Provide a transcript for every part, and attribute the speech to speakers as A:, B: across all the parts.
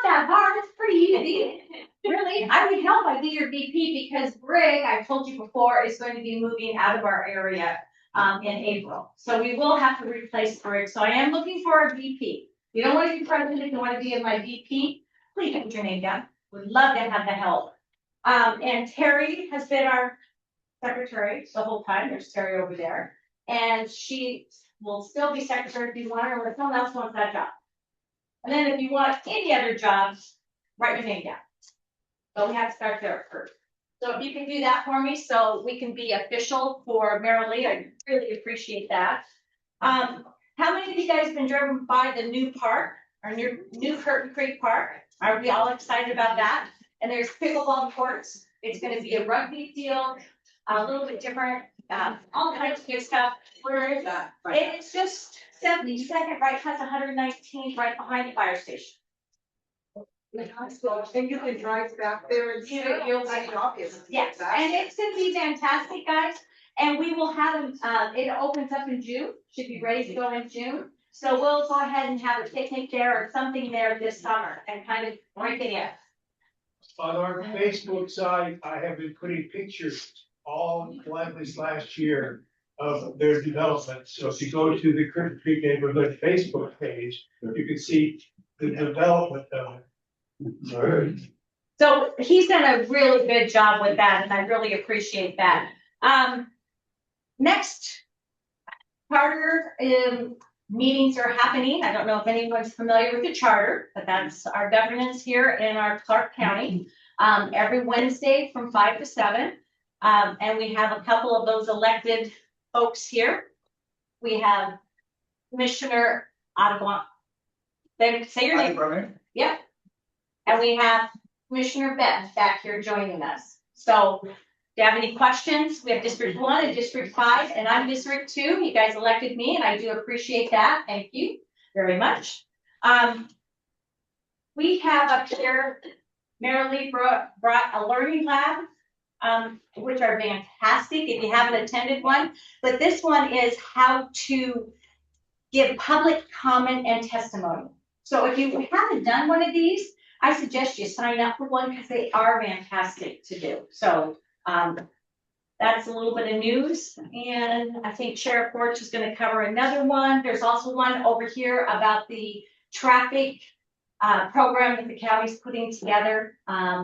A: not that hard. It's pretty easy. Really, I would help. I'd be your VP because Brig, I told you before, is going to be moving out of our area in April. So we will have to replace Brig. So I am looking for a VP. You don't want to be president, you want to be in my VP, please put your name down. Would love to have the help. And Terry has been our secretary the whole time. There's Terry over there. And she will still be secretary if you want her, or if someone else wants that job. And then if you want any other jobs, write your name down. So we have to start there first. So if you can do that for me so we can be official for Marilee, I really appreciate that. How many of you guys have been driven by the new park, our new Curtin Creek Park? Are we all excited about that? And there's pickleball courts. It's going to be a rugby field, a little bit different, all kinds of good stuff. Where is that? It's just 72nd, right past 119th, right behind the fire station.
B: And you can drive back there and see it. You'll see it obvious.
A: Yes, and it's going to be fantastic, guys. And we will have them, it opens up in June, should be ready to go in June. So we'll go ahead and have a picnic there or something there this summer and kind of break it in.
C: On our Facebook site, I have been putting pictures all like this last year of their development. So if you go to the Curtin Creek Neighborhood Facebook page, you can see the development of it. All right.
A: So he's done a really good job with that, and I really appreciate that. Next, charter meetings are happening. I don't know if anyone's familiar with the charter, but that's our governance here in our Clark County. Every Wednesday from 5 to 7. And we have a couple of those elected folks here. We have Commissioner Audubon. Then say your name. Yep. And we have Commissioner Beth back here joining us. So if you have any questions, we have District 1 and District 5, and I'm District 2. You guys elected me, and I do appreciate that. Thank you very much. We have up here, Marilee brought a learning lab, which are fantastic if you haven't attended one. But this one is how to give public comment and testimony. So if you haven't done one of these, I suggest you sign up for one because they are fantastic to do. So that's a little bit of news. And I think Sheriff Horch is going to cover another one. There's also one over here about the traffic program that the county's putting together.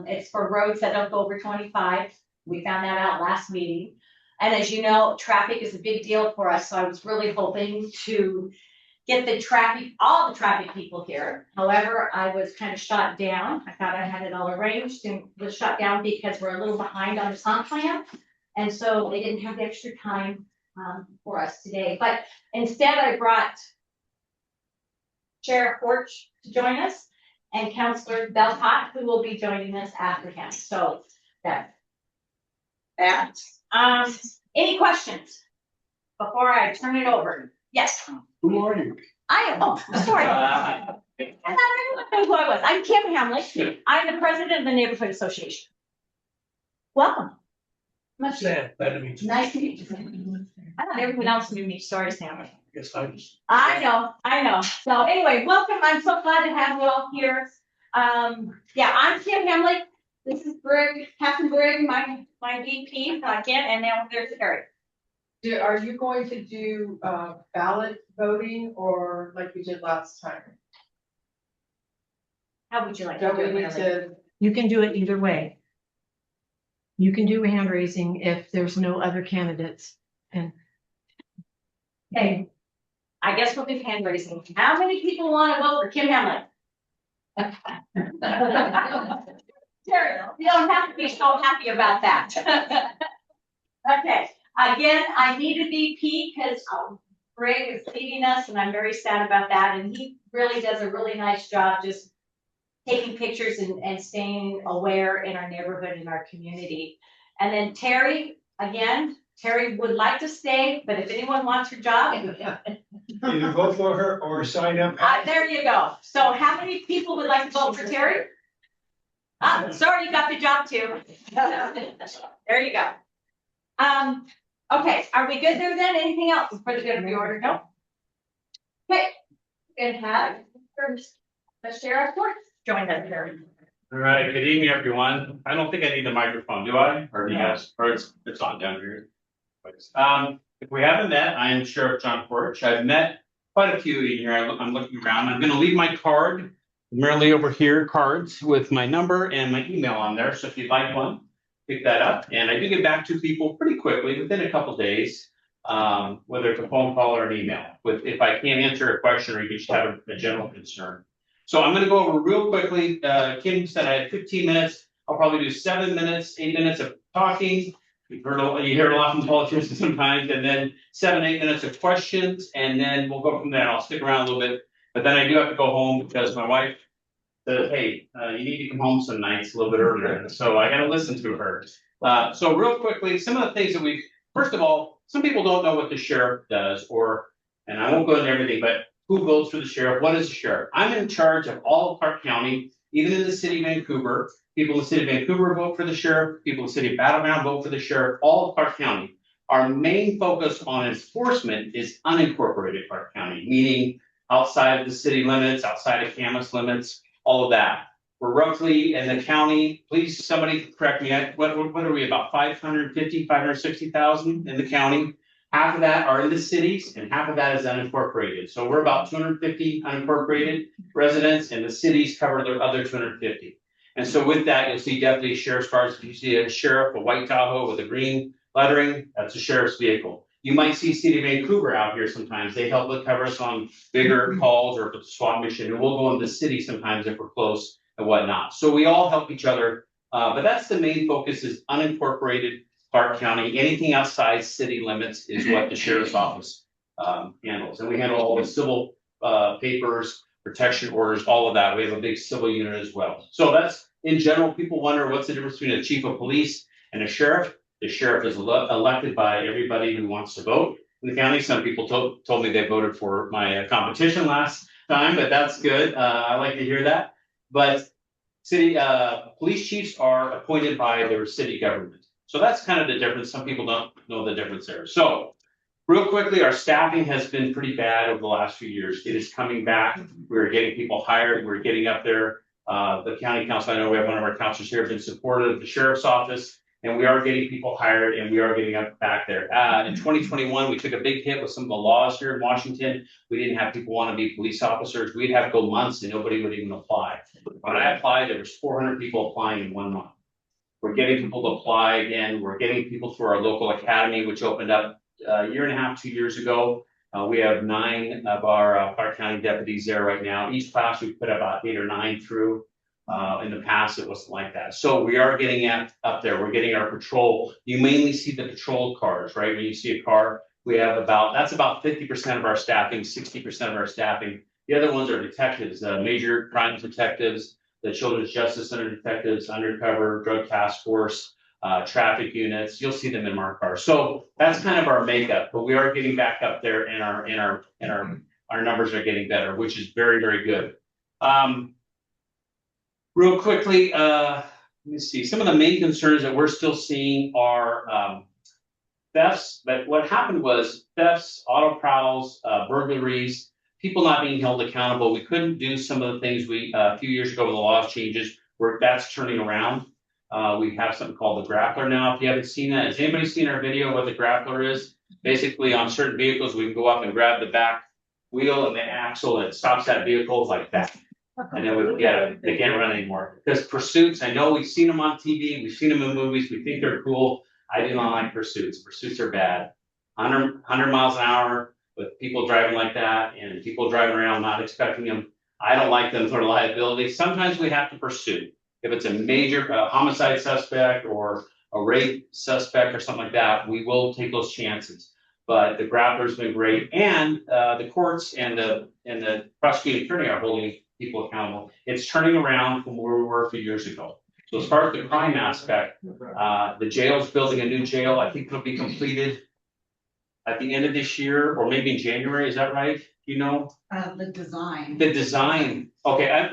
A: It's for roads that don't go over 25. We found that out last meeting. And as you know, traffic is a big deal for us. So I was really hoping to get the traffic, all the traffic people here. However, I was kind of shot down. I thought I had it all arranged and was shut down because we're a little behind on the comp plan. And so they didn't have the extra time for us today. But instead I brought Sheriff Horch to join us and Councilor Belkot, who will be joining us after him. So that. Any questions before I turn it over? Yes.
C: Who are you?
A: I am, oh, sorry. I thought everyone knew who I was. I'm Kim Hamlik. I'm the president of the Neighborhood Association. Welcome.
C: Much Sam, glad to meet you.
A: Nice to meet you. I thought everyone else knew me. Sorry, Sam.
C: Yes, I just.
A: I know. So anyway, welcome. I'm so glad to have you all here. Yeah, I'm Kim Hamlik. This is Brig, Captain Brig, my VP, again, and now there's Terry.
B: Are you going to do ballot voting or like we did last time?
A: How would you like to do it?
D: You can do it either way. You can do hand raising if there's no other candidates. And
A: okay, I guess we'll do hand raising. How many people want to vote for Kim Hamlik? Terry, you don't have to be so happy about that. Okay. Again, I need a VP because Greg is leading us, and I'm very sad about that. And he really does a really nice job just taking pictures and staying aware in our neighborhood and our community. And then Terry, again, Terry would like to stay, but if anyone wants her job,
C: Either vote for her or sign up.
A: there you go. So how many people would like to vote for Terry? Sorry, you got the job too. There you go. Okay, are we good there then? Anything else for the good of the order? No? Okay, and have first the Sheriff Horch join us here.
E: All right, good evening, everyone. I don't think I need the microphone, do I? Or do you guys, or it's on down here. If we haven't met, I am Sheriff John Horch. I've met quite a few in here. I'm looking around. I'm gonna leave my card, merely over here, cards with my number and my email on there. So if you'd like one, pick that up. And I do get back to people pretty quickly, within a couple days, whether it's a phone call or an email, if I can't answer a question or you just have a general concern. So I'm gonna go over real quickly. Kim said I had 15 minutes. I'll probably do 7 minutes, 8 minutes of talking. You hear a lot from politicians sometimes, and then 7, 8 minutes of questions, and then we'll go from there. I'll stick around a little bit, but then I do have to go home because my wife said, hey, you need to come home some nights a little bit earlier. So I gotta listen to her. So real quickly, some of the things that first of all, some people don't know what the sheriff does, and I won't go into everything, but who votes for the sheriff? What is the sheriff? I'm in charge of all of Clark County, even in the city of Vancouver. People in the city of Vancouver vote for the sheriff. People in the city of Battleground vote for the sheriff, all of Clark County. Our main focus on enforcement is unincorporated Clark County, meaning outside of the city limits, outside of Camas limits, all of that. We're roughly in the county, please somebody correct me, what are we, about 550, 560,000 in the county? Half of that are in the cities and half of that is unincorporated. So we're about 250 unincorporated residents and the cities cover the other 250. And so with that, you'll see definitely sheriff's cars. If you see a sheriff, a white Tahoe with a green lettering, that's a sheriff's vehicle. You might see City of Vancouver out here sometimes. They help cover us on bigger calls or if it's a SWAT mission. And we'll go into the city sometimes if we're close and whatnot. So we all help each other. But that's the main focus is unincorporated Clark County. Anything outside city limits is what the sheriff's office handles. And we handle all the civil papers, protection orders, all of that. We have a big civil unit as well. So that's in general, people wonder what's the difference between a chief of police and a sheriff. The sheriff is elected by everybody who wants to vote in the county. Some people told me they voted for my competition last time, but that's good. I like to hear that. But city police chiefs are appointed by their city government. So that's kind of the difference. Some people don't know the difference there. So real quickly, our staffing has been pretty bad over the last few years. It is coming back. We're getting people hired. We're getting up there. The county council, I know we have one of our councilors here, have been supportive of the sheriff's office, and we are getting people hired and we are getting up back there. In 2021, we took a big hit with some of the laws here in Washington. We didn't have people want to be police officers. We'd have to go months and nobody would even apply. When I applied, there was 400 people applying in 1 month. We're getting people to apply again. We're getting people through our local academy, which opened up a year and a half, 2 years ago. We have 9 of our Clark County deputies there right now. Each class we put about 8 or 9 through. In the past, it wasn't like that. So we are getting up there. We're getting our patrol. You mainly see the patrol cars, right? When you see a car, we have that's about 50% of our staffing, 60% of our staffing. The other ones are detectives, major crimes detectives, the Children's Justice Center detectives, undercover, drug task force, traffic units. You'll see them in our cars. So that's kind of our makeup, but we are getting back up there and our numbers are getting better, which is very, very good. Real quickly, let me see. Some of the main concerns that we're still seeing are thefts. But what happened was thefts, auto prowls, burglaries, people not being held accountable. We couldn't do some of the things a few years ago with the laws changes. That's turning around. We have something called the grappler now. If you haven't seen that, has anybody seen our video of what the grappler is? Basically, on certain vehicles, we can go up and grab the back wheel and the axle, and it stops that vehicle like that. And then they can't run anymore. Because pursuits, I know we've seen them on TV, we've seen them in movies, we think they're cool. I do not like pursuits. Pursuits are bad. 100 miles an hour with people driving like that and people driving around not expecting them. I don't like them for liability. Sometimes we have to pursue. If it's a major homicide suspect or a rape suspect or something like that, we will take those chances. But the grappler's been great, and the courts and the prosecuting attorney are holding people accountable. It's turning around from where we were a few years ago. So as far as the crime aspect, the jail's building a new jail. I think it'll be completed at the end of this year or maybe in January. Is that right? You know?
F: The design.
E: The design. Okay. I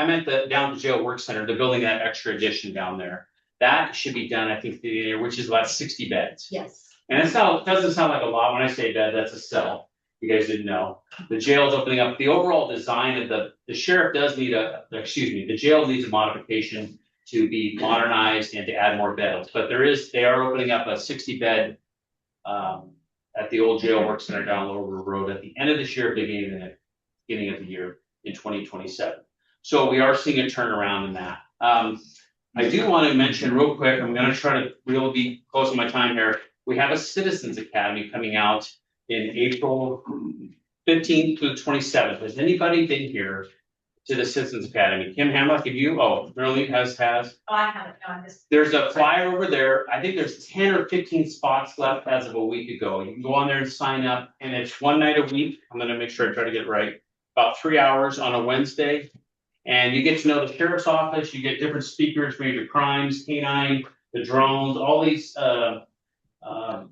E: meant down at the jail work center. They're building that extra addition down there. That should be done, I think, which is about 60 beds.
F: Yes.
E: And it doesn't sound like a lot. When I say bed, that's a cell. You guys didn't know. The jail is opening up. The overall design of the the sheriff does need the jail needs a modification to be modernized and to add more beds, but they are opening up a 60-bed at the old jail work center down Lower River Road at the end of this year, beginning of the year in 2027. So we are seeing a turnaround in that. I do want to mention real quick, I'm going to try to really be close to my time here. We have a Citizens Academy coming out in April 15th to the 27th. Has anybody been here to the Citizens Academy? Kim Hamlik, have you? Oh, Merle has.
A: Oh, I haven't done this.
E: There's a flyer over there. I think there's 10 or 15 spots left as of a week ago. You can go on there and sign up, and it's one night a week. I'm going to make sure I try to get it right. About 3 hours on a Wednesday. And you get to know the sheriff's office, you get different speakers, major crimes, canine, the drones, all these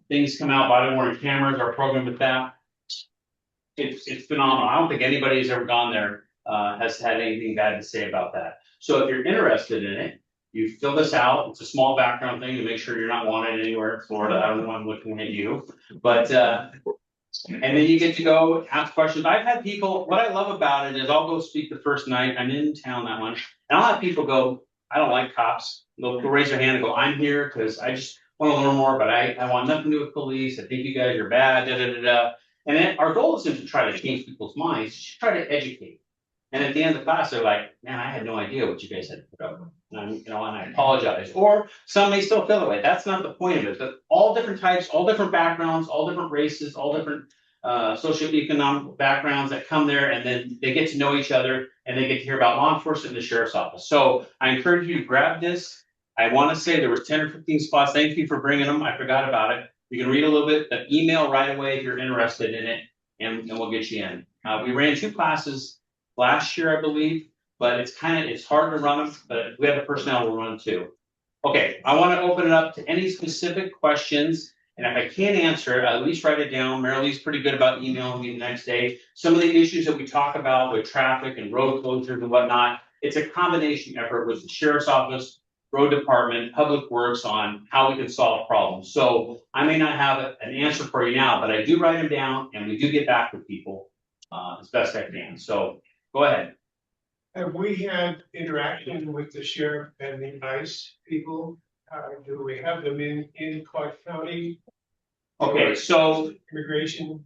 E: things come out, body worn cameras, our program with that. It's phenomenal. I don't think anybody who's ever gone there has had anything bad to say about that. So if you're interested in it, you fill this out. It's a small background thing to make sure you're not wanted anywhere in Florida. I don't want looking at you, but and then you get to go ask questions. I've had people, what I love about it is I'll go speak the first night. I'm in town that one. And I'll have people go, I don't like cops. They'll raise their hand and go, I'm here because I just want to learn more, but I want nothing to do with police. I think you guys are bad, da da da da. And then our goal isn't to try to change people's minds, just try to educate. And at the end of the class, they're like, man, I had no idea what you guys had put up with. And I apologize. Or some may still feel that way. That's not the point of it. But all different types, all different backgrounds, all different races, all different socioeconomic backgrounds that come there, and then they get to know each other and they get to hear about law enforcement in the sheriff's office. So I encourage you to grab this. I want to say there was 10 or 15 spots. Thank you for bringing them. I forgot about it. You can read a little bit, email right away if you're interested in it, and we'll get you in. We ran 2 classes last year, I believe, but it's hard to run them, but we have the personnel to run 2. Okay, I want to open it up to any specific questions, and if I can't answer it, I'll at least write it down. Marilee's pretty good about emailing me the next day. Some of the issues that we talk about with traffic and road closures and whatnot, it's a combination effort with the sheriff's office, road department, public works on how we can solve problems. So I may not have an answer for you now, but I do write them down, and we do get back with people as best I can. So go ahead.
C: Have we had interaction with the sheriff and the ICE people? Do we have them in Clark County?
E: Okay, so
C: immigration.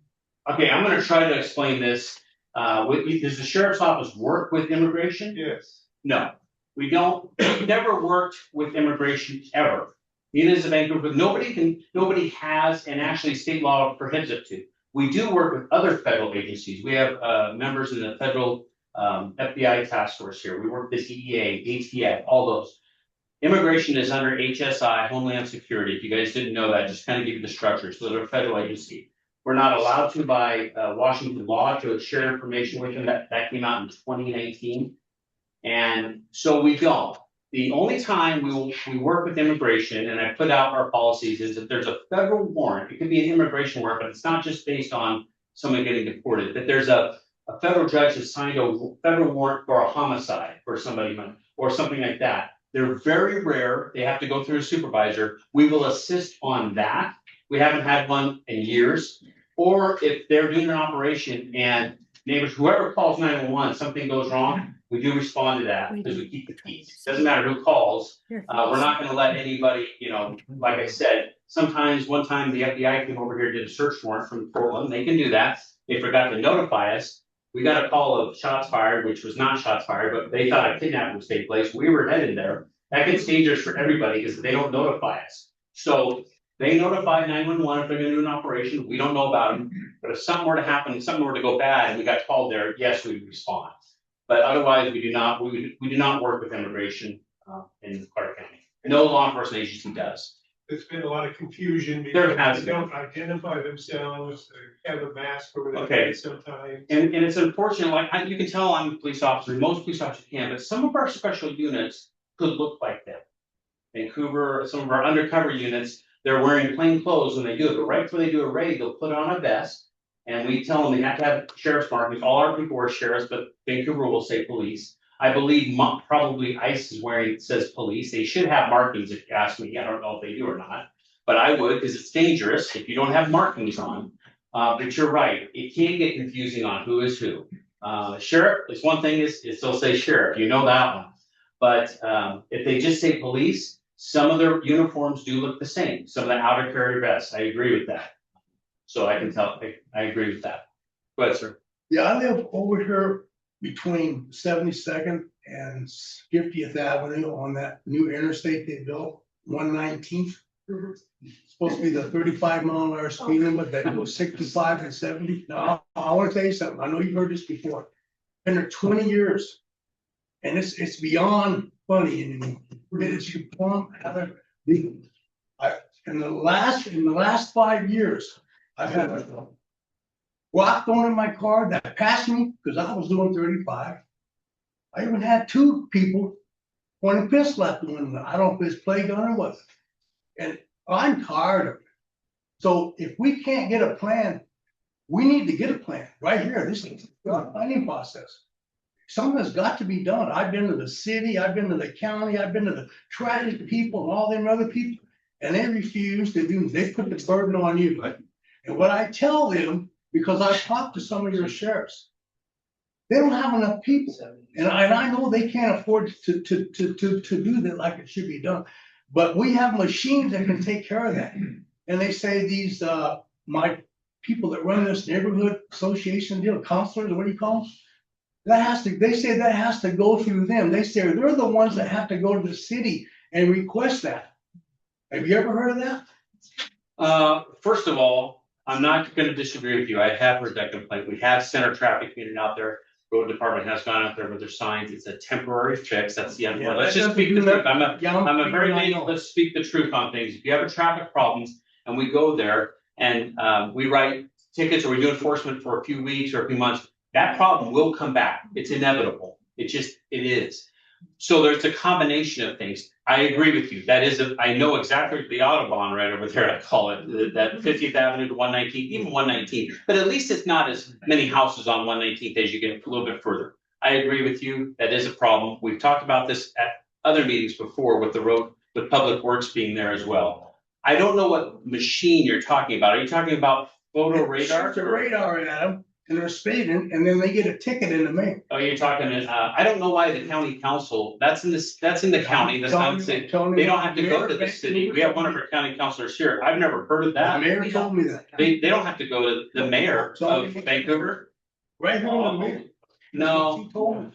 E: Okay, I'm going to try to explain this. Does the sheriff's office work with immigration?
C: Yes.
E: No, we don't. We've never worked with immigration ever. Neither does the Vancouver. Nobody has, and actually state law prohibits it to. We do work with other federal agencies. We have members in the federal FBI task force here. We work with the DEA, ATF, all those. Immigration is under HSI, Homeland Security. If you guys didn't know that, just kind of give you the structure. So they're a federal agency. We're not allowed to, by Washington law, to share information with them. That came out in 2019. And so we don't. The only time we work with immigration, and I put out our policies, is if there's a federal warrant. It could be an immigration warrant, but it's not just based on someone getting deported. That there's a federal judge has signed a federal warrant for a homicide for somebody or something like that. They're very rare. They have to go through a supervisor. We will assist on that. We haven't had one in years. Or if they're doing an operation and neighbors, whoever calls 911, something goes wrong, we do respond to that because we keep the peace. Doesn't matter who calls. We're not going to let anybody, like I said, sometimes one time the FBI came over here, did a search warrant from Portland. They can do that. They forgot to notify us. We got a call of shots fired, which was not shots fired, but they thought a kidnapping was taking place. We were headed there. That gets dangerous for everybody because they don't notify us. So they notify 911 if they're going to do an operation. We don't know about them. But if something were to happen, something were to go bad, and we got called there, yes, we would respond. But otherwise, we do not. We do not work with immigration in Clark County. No law enforcement agency does.
C: There's been a lot of confusion
E: There
C: because
E: has
C: they don't identify themselves, they have a mask over their
E: Okay.
C: face sometimes.
E: And it's unfortunate, you can tell I'm a police officer, most police officers can, but some of our special units could look like that. Vancouver, some of our undercover units, they're wearing plain clothes when they do it, but right before they do a raid, they'll put on a vest. And we tell them they have to have sheriff's markings. All our people are sheriffs, but Vancouver will say police. I believe probably ICE is wearing, it says police. They should have markings if you ask me. I don't know if they do or not, but I would, because it's dangerous if you don't have markings on. But you're right, it can get confusing on who is who. Sheriff, it's one thing is, it still says sheriff, you know that one. But, if they just say police, some of their uniforms do look the same, some of the outer carrier vests, I agree with that. So I can tell, I agree with that. Go ahead, sir.
F: Yeah, I live over here between 72nd and 50th Avenue on that new interstate they built, 119th. Supposed to be the 35-mile-an-hour speed limit that goes 65 and 70. Now, I want to tell you something. I know you've heard this before. Been there 20 years. And it's beyond funny anymore. It's you plumb out of the. In the last 5 years, I've had a rock thrown in my car that passed me because I was doing 35. I even had 2 people pointing pistol at the window. I don't know if it's play gun or what. And I'm tired of it. So if we can't get a plan, we need to get a plan right here. This is a planning process. Something has got to be done. I've been to the city, I've been to the county, I've been to the traffic people and all them other people, and they refuse to do, they put the burden on you. And what I tell them, because I've talked to some of your sheriffs, they don't have enough people. And I know they can't afford to do that like it should be done. But we have machines that can take care of that. And they say these, my people that run this neighborhood association deal, counselors, or what do you call them? They say that has to go through them. They say they're the ones that have to go to the city and request that. Have you ever heard of that?
E: First of all, I'm not gonna disagree with you. I have heard that complaint. We have center traffic meeting out there. Road department has gone out there with their signs. It's a temporary fix. That's the end.
F: Yeah,
E: Let's
F: that
E: just speak the
F: doesn't do
E: truth. I'm a very big,
F: know.
E: let's speak the truth on things. If you have a traffic problems and we go there and we write tickets or we do enforcement for a few weeks or a few months, that problem will come back. It's inevitable. It is. So there's a combination of things. I agree with you. That is, I know exactly the Autobahn right over there, I call it, that 50th Avenue to 119th, even 119th. But at least it's not as many houses on 119th as you get a little bit further. I agree with you. That is a problem. We've talked about this at other meetings before with the road, with Public Works being there as well. I don't know what machine you're talking about. Are you talking about photo radar?
F: Shoots a radar at them and they're speeding and then they get a ticket in the mail.
E: Oh, you're talking, I don't know why the county council, that's in the county, that's not the city. They don't have to go to the city. We have one of our county councilors here. I've never heard of
F: The
E: that.
F: mayor told me that.
E: They don't have to go to the mayor of Vancouver.
F: Right here on the mayor.
E: No.
F: He told me.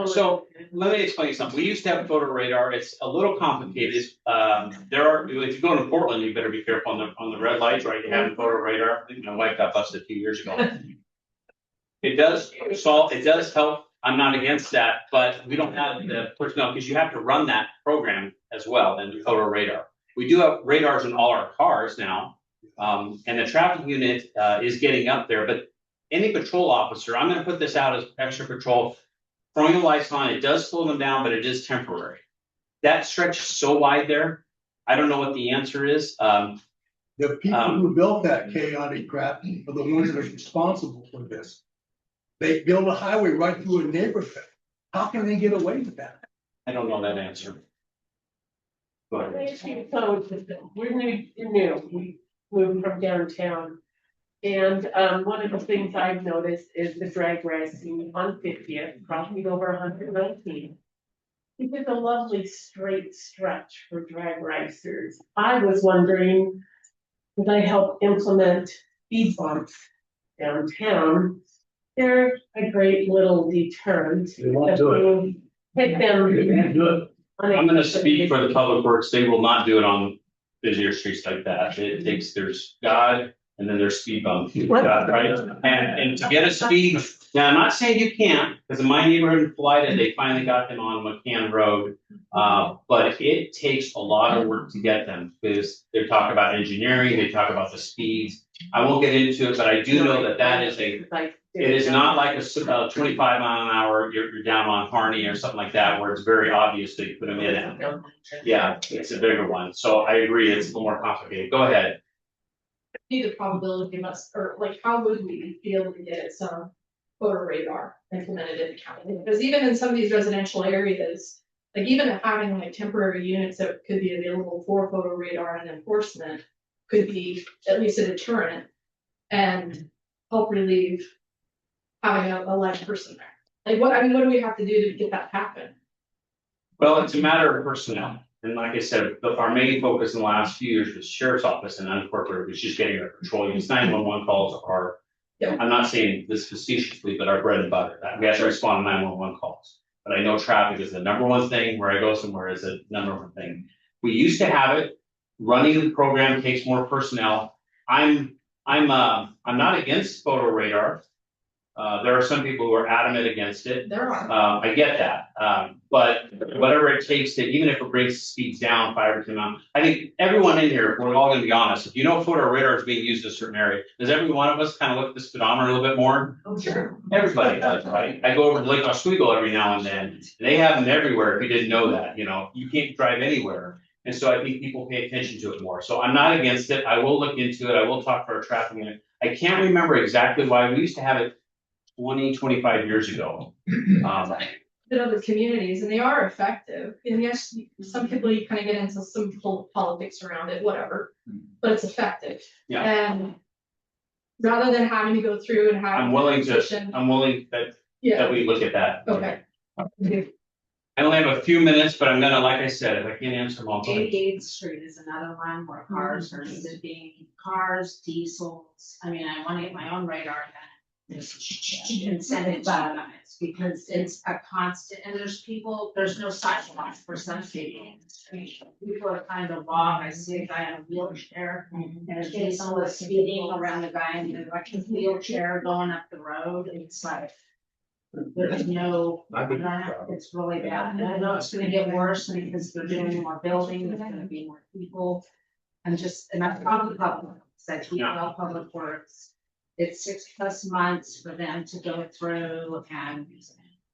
E: So let me explain something. We used to have photo radar. It's a little complicated. If you go to Portland, you better be careful on the red lights, right? You have photo radar. I think my wife got busted a few years ago. It does help. I'm not against that, but we don't have the personnel because you have to run that program as well and photo radar. We do have radars in all our cars now. And the traffic unit is getting up there, but any patrol officer, I'm gonna put this out as extra patrol, throwing the lights on, it does slow them down, but it is temporary. That stretch is so wide there. I don't know what the answer is.
F: The people who built that chaotic crap are the ones that are responsible for this. They build a highway right through a neighborhood. How can they get away with that?
E: I don't know that answer. Go ahead.
G: So we're new, we moved from downtown. And one of the things I've noticed is the drag racing on 50th, crossing over 119. It's a lovely straight stretch for drag racers. I was wondering, could I help implement speed bumps downtown? They're a great little deterrent.
F: They won't do it.
G: Take them.
F: They won't do it.
E: I'm gonna speak for the public works. They will not do it on busier streets like that. It takes, there's God and then there's speed bumps, right? And to get a speed, now I'm not saying you can't, because in my neighborhood in Florida, they finally got them on McCann Road. But it takes a lot of work to get them because they talk about engineering, they talk about the speeds. I won't get into it, but I do know that that is it is not like a 25 mile an hour, you're down on Harney or something like that, where it's very obvious that you put them in. Yeah, it's a bigger one. So I agree, it's a little more complicated. Go ahead.
H: See the probability must, or like, how would we be able to get some photo radar implemented in the county? Because even in some of these residential areas, like even having like temporary units that could be available for photo radar and enforcement could be at least a deterrent and help relieve having a live person there? Like, what do we have to do to get that to happen?
E: Well, it's a matter of personnel. And like I said, our main focus in the last few years was sheriff's office and unincorporated, was just getting our control. These 911 calls are,
H: Yeah.
E: I'm not saying this facetiously, but our bread and butter. We have to respond to 911 calls. But I know traffic is the number one thing. Where I go somewhere is the number one thing. We used to have it. Running the program takes more personnel. I'm not against photo radar. There are some people who are adamant against it.
H: There are.
E: I get that. But whatever it takes to, even if it brings speeds down 5 or 10 miles, I think everyone in here, we're all gonna be honest, if you know photo radar is being used in a certain area, does every one of us kind of look at the speedometer a little bit more?
H: Oh, sure.
E: Everybody does, right? I go over to Lake Oswego every now and then, and they have them everywhere, if you didn't know that, you can't drive anywhere. And so I think people pay attention to it more. So I'm not against it. I will look into it. I will talk to our traffic unit. I can't remember exactly why. We used to have it 25 years ago.
H: In other communities, and they are effective. And yes, some people, you kind of get into some politics around it, whatever, but it's effective.
E: Yeah.
H: And rather than having to go through and have.
E: I'm willing
H: competition-
E: that
H: Yeah,
E: we look at that.
H: okay.
E: I only have a few minutes, but I'm gonna, like I said, if I can't answer them all.
I: 88th Street is another one where cars are zipping, cars, diesels. I mean, I want to get my own radar gun. And send it by it's because it's a constant, and there's no sidewalks for some people. People are kind of walk. I see a guy in a wheelchair and a diesel is speeding around the guy in the electric wheelchair going up the road. It's like, there's no, it's really bad. And I know it's gonna get worse because they're doing more building, there's gonna be more people. And I've talked to public, said, Public Works. It's 6+ months for them to go through and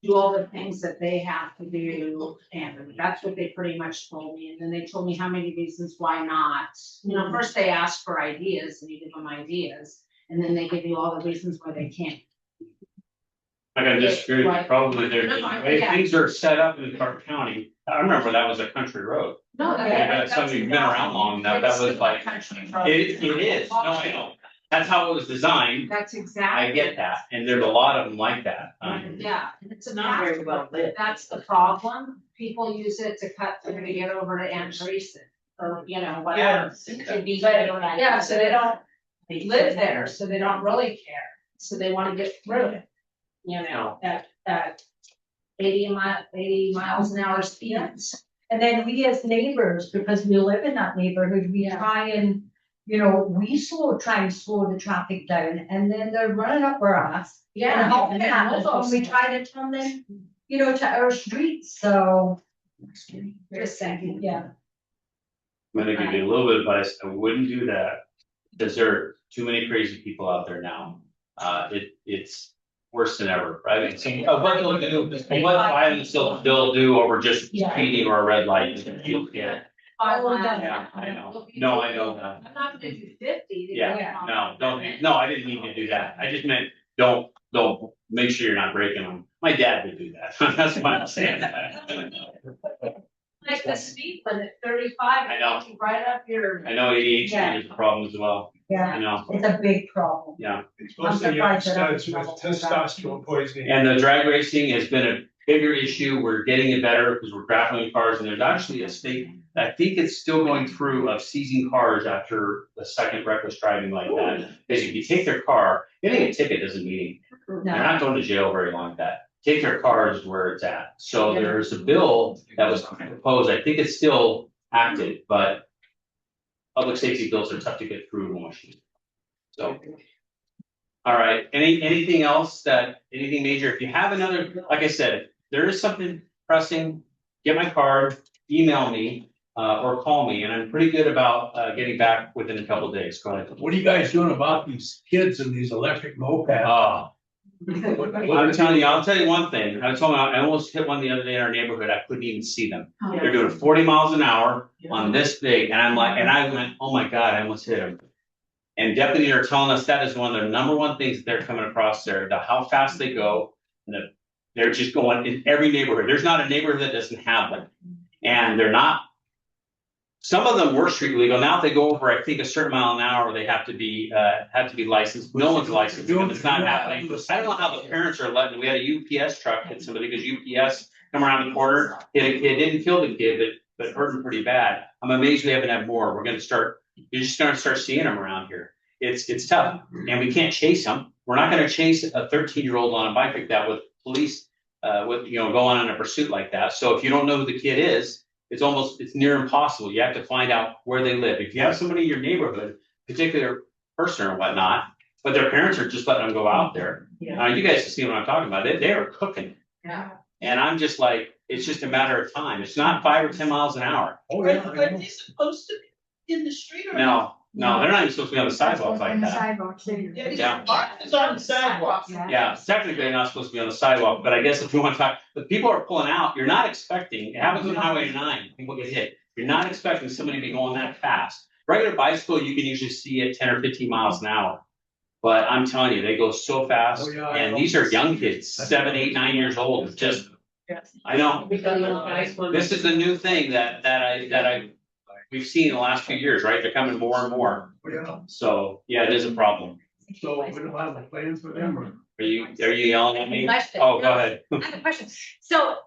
I: do all the things that they have to do. And that's what they pretty much told me. And then they told me how many reasons why not. First they ask for ideas and you give them ideas. And then they give you all the reasons why they can't.
E: I gotta disagree,
I: Right.
E: probably
I: Yeah.
E: things are set up in Clark County. I remember that was a country road.
I: No,
E: That's something you've been around long enough, that was like, it is, no, I know. That's how it was designed.
I: That's exactly.
E: I get that, and there's a lot of them like that.
I: Yeah, and it's
G: Not very well lit.
I: That's the problem. People use it to cut through to get over to Andreessen or, whatever. It could be better. Yeah, so they don't live there, so they don't really care. So they want to get through it. At 80 miles an hour speeds.
J: And then we as neighbors, because we live in that neighborhood, we try and, we try and slow the traffic down, and then they're running up our ass. And how it happens when we try to turn them, to our streets, so.
I: Just saying.
J: Yeah.
E: I'm gonna give you a little bit of advice, I wouldn't do that, because there are too many crazy people out there now. It's worse than ever, right? What violence they'll do over just speeding or a red light. Yeah, I know. No, I know that.
I: I'm not gonna do 50.
E: Yeah, no, I didn't mean to do that. I just meant, don't make sure you're not breaking them. My dad would do that. That's why I'm saying that.
I: Like the speed limit, 35.
E: I know.
I: Right up your.
E: I know ADHD is a problem as well. I know.
J: It's a big problem.
E: Yeah.
C: It's mostly youngsters with testosterone poisoning.
E: And the drag racing has been a bigger issue. We're getting it better because we're grappling cars, and there's actually a state, I think it's still going through, of seizing cars after the second reckless driving like that. Because if you take their car, getting a ticket doesn't mean they're not going to jail very long at that. Take their cars where it's at. So there's a bill that was proposed. I think it's still active, but public safety bills are tough to get through in Washington. So. All right, anything else anything major? If you have another, like I said, if there is something pressing, get my card, email me, or call me, and I'm pretty good about getting back within a couple of days. Go ahead.
F: What are you guys doing about these kids and these electric mopeds?
E: I'm telling you, I'll tell you one thing. I almost hit one the other day in our neighborhood. I couldn't even see them. They're doing 40 miles an hour on this big, and I went, oh my God, I almost hit them. And deputies are telling us that is one of the number one things that they're coming across there, how fast they go, and they're just going in every neighborhood. There's not a neighborhood that doesn't have them, and they're not Some of them were street legal. Now if they go over, I think, a certain mile an hour, they have to be licensed. No one's licensed because it's not happening. I don't know how the parents are letting, we had a UPS truck hit somebody because UPS come around the corner, hit a kid, didn't kill the kid, but hurt him pretty bad. I'm amazed we haven't had more. You're just gonna start seeing them around here. It's tough and we can't chase them. We're not gonna chase a 13-year-old on a bike like that with police, going on a pursuit like that. So if you don't know who the kid is, it's near impossible. You have to find out where they live. If you have somebody in your neighborhood, particular person or whatnot, but their parents are just letting them go out there.
G: Yeah.
E: You guys can see what I'm talking about. They are cooking.
B: Yeah.
E: And I'm just like, it's just a matter of time. It's not 5 or 10 miles an hour.
F: Oh, yeah.
G: Are they supposed to be in the street or?
E: No, they're not even supposed to be on the sidewalk like
J: On the
E: that.
J: sidewalk, so you're-
E: Yeah.
G: It's on the sidewalk.
E: Yeah, technically they're not supposed to be on the sidewalk, but I guess if you want to talk, but people are pulling out, you're not expecting, it happens on Highway 9, people get hit. You're not expecting somebody to be going that fast. Regular bicycle, you can usually see at 10 or 15 miles an hour. But I'm telling you, they go so fast,
F: Oh, yeah, I
E: and
F: know.
E: these are young kids, 7, 8, 9 years old, just, I know. This is the new thing that we've seen in the last few years, right? They're coming more and more.
F: Oh, yeah.
E: So, yeah, it is a problem.
F: So we don't have a plan for them or?
E: Are you yelling at me?
A: Question.
E: Oh, go ahead.
A: I have a question. So,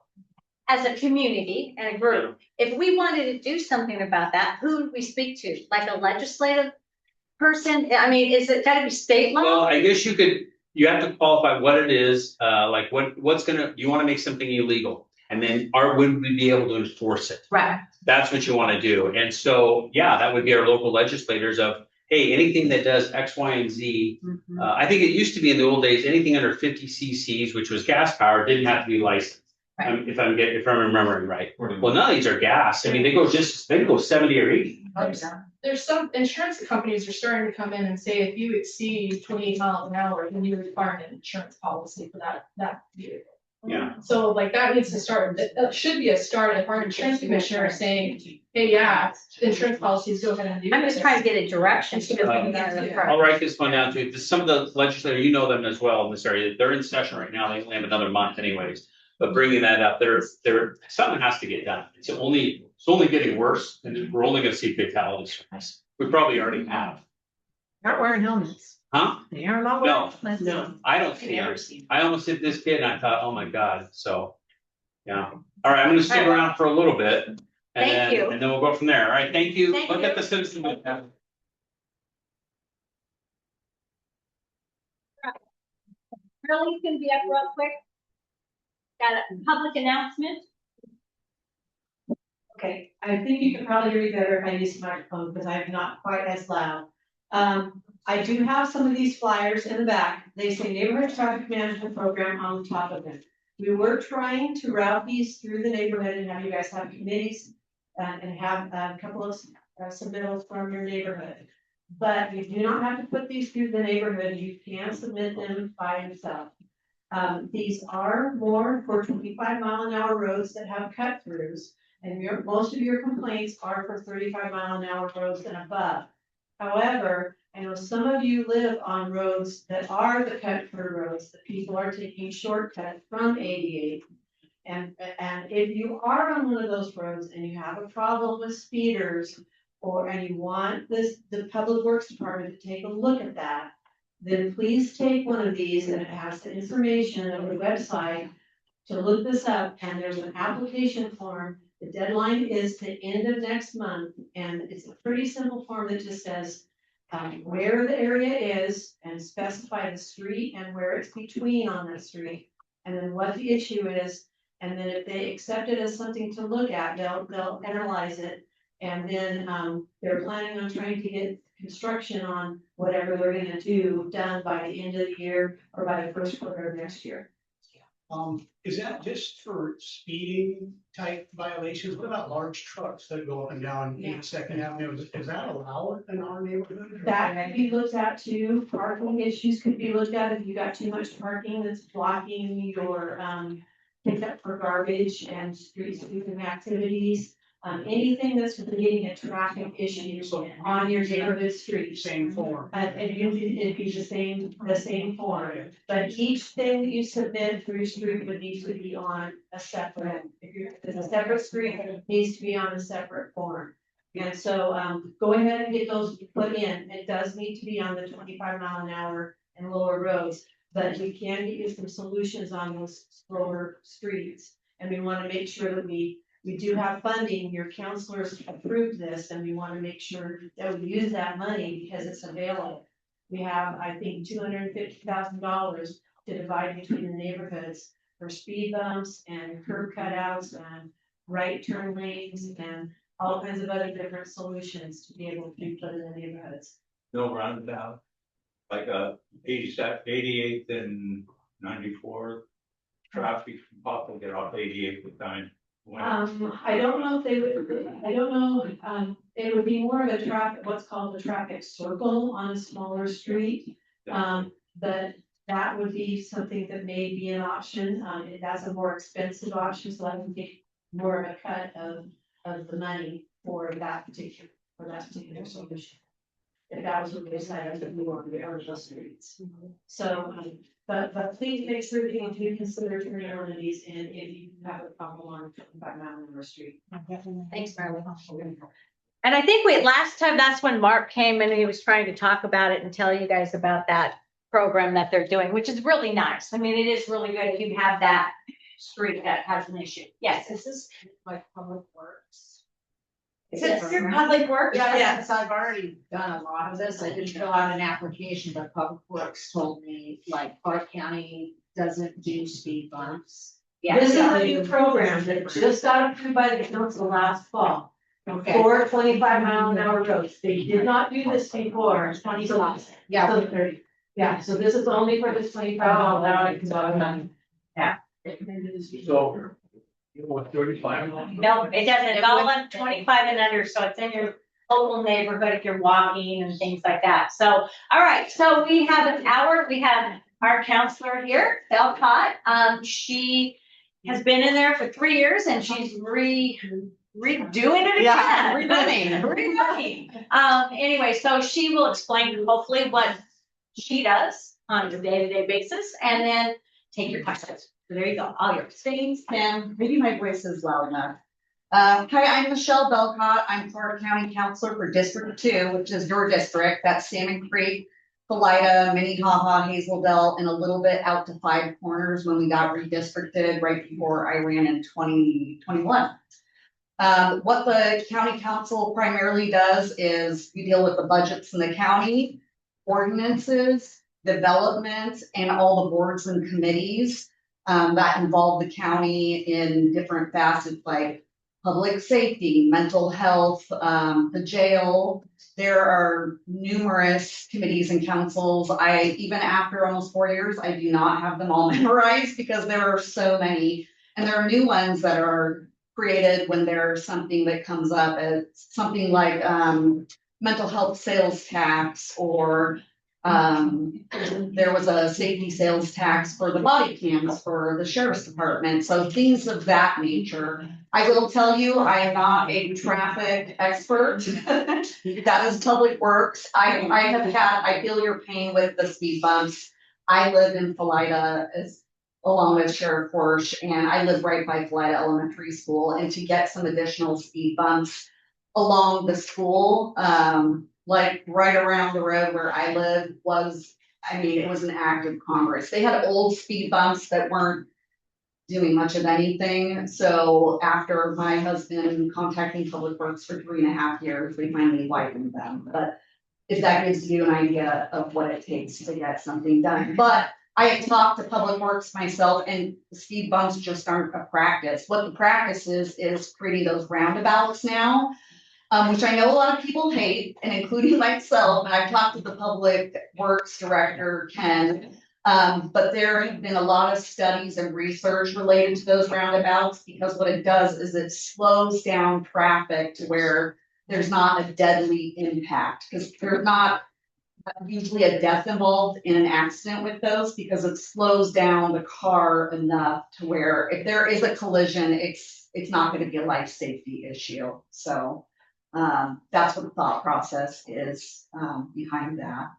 A: as a community and a group, if we wanted to do something about that, who would we speak to? Like a legislative person? I mean, is it gotta be state
E: Well,
A: law?
E: I guess you have to qualify what it is, like you wanna make something illegal. And then would we be able to enforce it?
A: Right.
E: That's what you wanna do. And so, yeah, that would be our local legislators of, hey, anything that does X, Y, and Z. I think it used to be in the old days, anything under 50 cc's, which was gas powered, didn't have to be licensed.
A: Right.
E: If I'm remembering right. Well, none of these are gas. I mean, they go 70 or 80.
H: There's some insurance companies are starting to come in and say if you exceed 28 miles an hour, then you require an insurance policy for that vehicle.
E: Yeah.
H: So like that needs to start, that should be a start if our insurance commissioner is saying, hey, yeah, insurance policies, go ahead and do.
A: I'm just trying to get a direction.
E: I'll write this one down too. Some of the legislators, you know them as well in this area. They're in session right now. They only have another month anyways. But bringing that up, something has to get done. It's only getting worse, and we're only going to see fatalities from this. We probably already have.
D: Not wearing helmets.
E: Huh?
D: They are not
E: No.
D: wearing helmets.
G: No.
E: I don't see it. I almost hit this kid and I thought, oh my God. So, yeah. All right, I'm going to stick around for a little bit.
A: Thank you.
E: And then we'll go from there. All right, thank you.
A: Thank
E: Look
A: you.
E: at the citizen.
A: Really, can be up real quick. Got a public announcement.
K: Okay, I think you can probably hear me better if I use the microphone because I'm not quite as loud. I do have some of these flyers in the back. They say neighborhood traffic management program on the top of them. We were trying to route these through the neighborhood and have you guys have committees and have a couple of submittals from your neighborhood. But you do not have to put these through the neighborhood. You can submit them by yourself. These are more for 25-mile-an-hour roads that have cut throughs. And most of your complaints are for 35-mile-an-hour roads and above. However, I know some of you live on roads that are the cut-through roads, that people are taking shortcuts from 88. And if you are on one of those roads and you have a problem with speeders, and you want the Public Works Department to take a look at that, then please take one of these and it has the information on the website to look this up, and there's an application form. The deadline is the end of next month, and it's a pretty simple form that just says where the area is and specify the street and where it's between on that street, and then what the issue is, and then if they accept it as something to look at, they'll analyze it, and then they're planning on trying to get construction on whatever they're gonna do done by the end of the year or by the first quarter of next year.
F: Is that just for speeding type violations? What about large trucks that go up and down 82nd Avenue? Is that allowed in our neighborhood?
K: That could be looked at too. Parking issues could be looked at if you got too much parking that's blocking your pickup for garbage and street sweeping activities. Anything that's creating a traffic issue on your neighborhood street.
F: Same form.
K: It'd be the same form, but each thing that you submit for your street would need to be on a separate, if it's a separate street, it needs to be on a separate form. And so, go ahead and get those put in. It does need to be on the 25 mile an hour and lower roads. But we can get you some solutions on those slower streets. And we wanna make sure that we do have funding. Your counselors approved this, and we wanna make sure that we use that money because it's available. We have, I think, $250,000 to divide between the neighborhoods for speed bumps and curb cutouts and right turn lanes and all kinds of other different solutions to be able to be put in the neighborhoods.
L: No roundabout, like 88th and 94th, traffic can pop and get off 88th at time.
K: I don't know if they would, I don't know, it would be more of a traffic, what's called a traffic circle on a smaller street. But that would be something that may be an option. That's a more expensive option, so I would get more of a cut of the money for that particular solution. If that was what we decided that we wanted to be on those streets. So, but please make sure that you do consider turning one of these in if you have a problem on 25 mile an hour street.
A: Thanks, Marilyn. And I think last time, that's when Mark came and he was trying to talk about it and tell you guys about that program that they're doing, which is really nice. I mean, it is really good if you have that street that has an issue. Yes,
I: This is like public works.
A: is it your public works?
I: Yes, I've already done a lot of this. I didn't fill out an application, but Public Works told me like Clark County doesn't do speed bumps.
A: Yeah.
K: This is a new program that just got approved by the council last fall. For 25 mile an hour roads. They did not do this before.
I: Yeah.
K: Yeah, so this is only for this 25 mile an hour.
A: Yeah.
L: So, you want 35?
A: No, it doesn't. It's all on 25 and under, so it's in your local neighborhood if you're walking and things like that. So, all right, so we have an hour. We have our counselor here, Belkot. She has been in there for 3 years and she's redoing it again. Rerunning. Anyway, so she will explain hopefully what she does on a day-to-day basis and then take your questions. So there you go, all yours.
M: Thanks, Pam. Maybe my voice is loud enough. Hi, I'm Michelle Belkot. I'm Florida County Councilor for District 2, which is your district. That's Salmon Creek, Philida, Minnehaha, Hazeldale, and a little bit out to Five Corners when we got redistricted right before I ran in 2021. What the county council primarily does is we deal with the budgets in the county, ordinances, development, and all the boards and committees that involve the county in different facets like public safety, mental health, the jail. There are numerous committees and councils. Even after almost 4 years, I do not have them all memorized because there are so many. And there are new ones that are created when there's something that comes up as something like mental health sales tax, or there was a safety sales tax for the body cams for the sheriff's department. So things of that nature. I will tell you, I am not a traffic expert. That is public works. I feel your pain with the speed bumps. I live in Philida along with Sheriff Horch, and I live right by Philida Elementary School. And to get some additional speed bumps along the school, like right around the road where I live it was an act of Congress. They had old speed bumps that weren't doing much of anything. So after my husband contacting Public Works for 3.5 years, we finally widened them. But if that gives you an idea of what it takes to get something done. But I have talked to Public Works myself, and the speed bumps just aren't a practice. What the practice is creating those roundabouts now, which I know a lot of people hate, and including myself. And I've talked to the Public Works Director, Ken. But there have been a lot of studies and research related to those roundabouts, because what it does is it slows down traffic to where there's not a deadly impact, because there's not usually a death involved in an accident with those, because it slows down the car enough to where if there is a collision, it's not going to be a life safety issue. So that's what the thought process is behind that.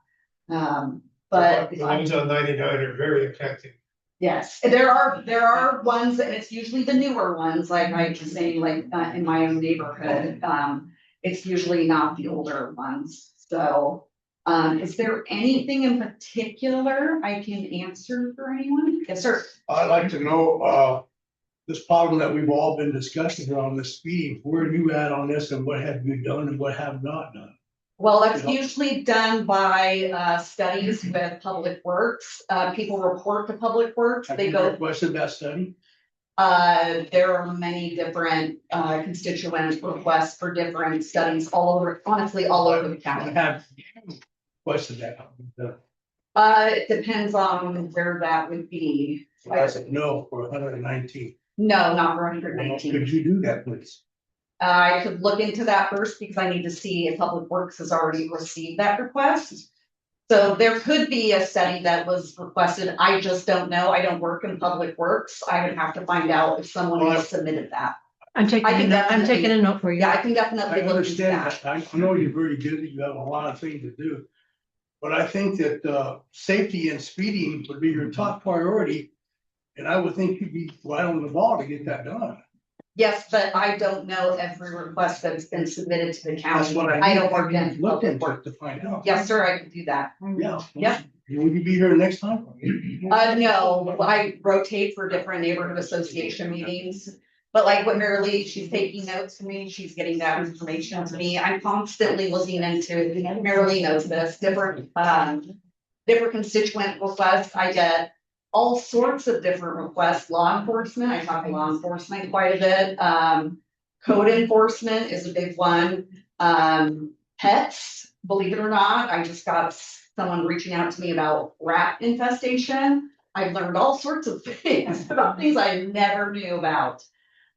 M: But
C: the ones on 99 are very effective.
M: yes, there are ones, and it's usually the newer ones, like I was saying, like in my own neighborhood. It's usually not the older ones, so. Is there anything in particular I can answer for anyone? Yes, sir.
F: I'd like to know, this problem that we've all been discussing around this speeding, where are you at on this and what have you done and what have not done?
M: Well, that's usually done by studies with Public Works. People report to Public Works,
F: Have
M: they
F: you
M: go.
F: requested that study?
M: There are many different constituent requests for different studies all over, honestly, all over the
F: I
M: county.
F: have requested that.
M: It depends on where that would be.
F: I said no for 119.
M: No, not for 119.
F: Could you do that, please?
M: I could look into that first because I need to see if Public Works has already received that request. So there could be a study that was requested. I just don't know. I don't work in Public Works. I would have to find out if someone has submitted that.
D: I'm taking,
M: I can
D: I'm taking a
M: definitely-
D: note for you.
M: Yeah, I can definitely
F: I
M: look into
F: understand
M: that.
F: that. I know you're very busy. You have a lot of things to do. But I think that safety and speeding would be your top priority. And I would think you'd be right on the ball to get that done.
M: Yes, but I don't know every request that's been submitted to the
F: That's
M: county.
F: what
M: I don't
F: need.
M: work in
F: Look
M: Public
F: into
M: Works.
F: it to find out.
M: Yes, sir, I can do that.
F: Yeah.
M: Yep.
F: Will you be here next time?
M: No, I rotate for different neighborhood association meetings. But like what Mary Lee, she's taking notes for me, she's getting that information to me. I'm constantly looking into, Mary Lee knows this, different constituent requests. I get all sorts of different requests, law enforcement, I talk to law enforcement quite a bit. Code enforcement is a big one. Pets, believe it or not, I just got someone reaching out to me about rat infestation. I've learned all sorts of things about things I never knew about.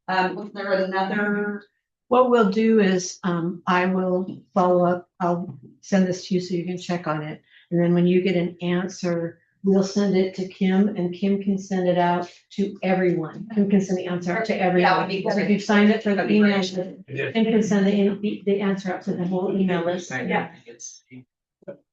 M: Was there another?
D: What we'll do is, I will follow up, I'll send this to you so you can check on it. And then when you get an answer, we'll send it to Kim and Kim can send it out to everyone. Kim can send the answer out to everyone.
M: That would be
D: So
M: great.
D: if you've signed it for the
M: That'd be
D: email,
M: great.
D: Kim can send the answer out to the whole email list. Yeah.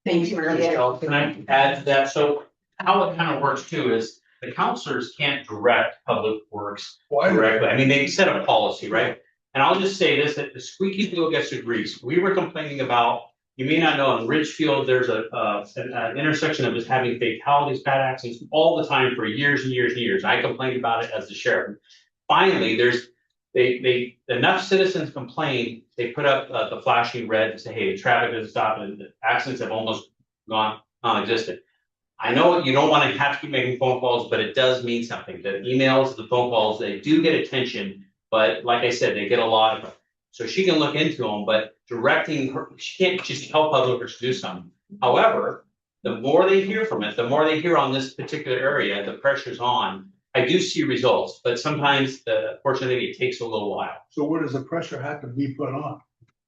M: Thank you, Mary Lee.
E: Can I add to that? So how it kind of works too is the counselors can't direct Public Works directly. I mean, they set a policy, right? And I'll just say this, that the squeaky wheel gets the grease. We were complaining about, you may not know, in Ridgefield, there's an intersection that was having fatalities, bad accidents all the time for years and years and years. I complained about it as the sheriff. Finally, they enough citizens complained, they put up the flashing red and say, hey, the traffic doesn't stop and the accidents have almost gone non-existent. I know you don't want to have to keep making phone calls, but it does mean something. The emails, the phone calls, they do get attention, but like I said, they get a lot of them. So she can look into them, but directing her, she can't just help Public Works do something. However, the more they hear from it, the more they hear on this particular area, the pressure's on. I do see results, but sometimes fortunately it takes a little while.
F: So where does the pressure have to be put on?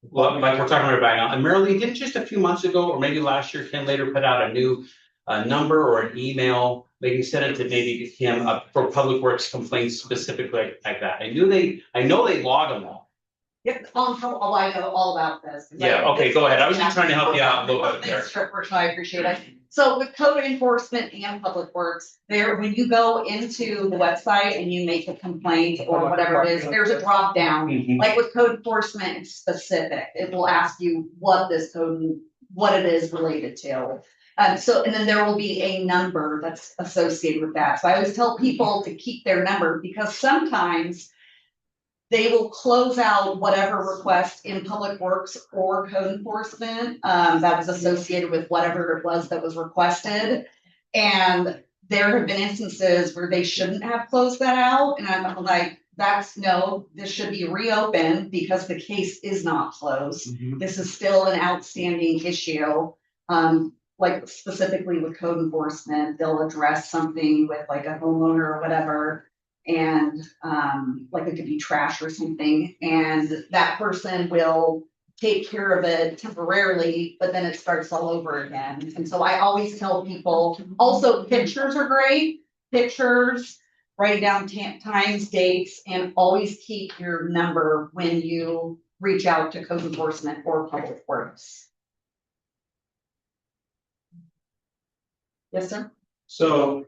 E: Well, like we're talking about right now, and Marilyn did just a few months ago, or maybe last year, Ken later put out a new number or an email, maybe send it to maybe him for Public Works complaints specifically like that. I know they log them all.
M: Yep, I know all about this.
E: Yeah, okay, go ahead. I was just trying to help you out a little bit there.
M: Thanks, Trish, I appreciate it. So with code enforcement and Public Works, when you go into the website and you make a complaint or whatever it is, there's a drop down. Like with code enforcement, it's specific. It will ask you what this code, what it is related to. And then there will be a number that's associated with that. So I always tell people to keep their number because sometimes they will close out whatever request in Public Works or code enforcement that was associated with whatever it was that was requested. And there have been instances where they shouldn't have closed that out. And I'm like, this should be reopened because the case is not closed. This is still an outstanding issue. Like specifically with code enforcement, they'll address something with like a homeowner or whatever. And like it could be trash or something, and that person will take care of it temporarily, but then it starts all over again. And so I always tell people, also pictures are great, pictures, writing down times, dates, and always keep your number when you reach out to code enforcement or Public Works. Yes, sir?
L: So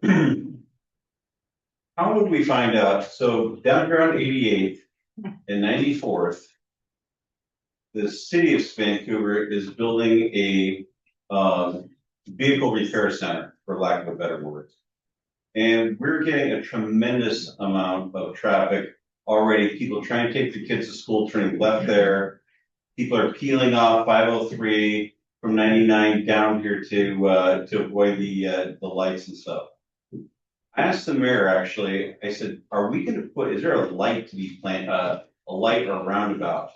L: how would we find out? So down here on 88th and 94th, the city of Vancouver is building a, vehicle repair center, for lack of a better word. And we're getting a tremendous amount of traffic already, people trying to take the kids to school, turning left there. People are peeling off 503 from 99 down here to avoid the lights and stuff. I asked the mayor, actually, I said, are we gonna is there a light to be planned, a light or roundabout?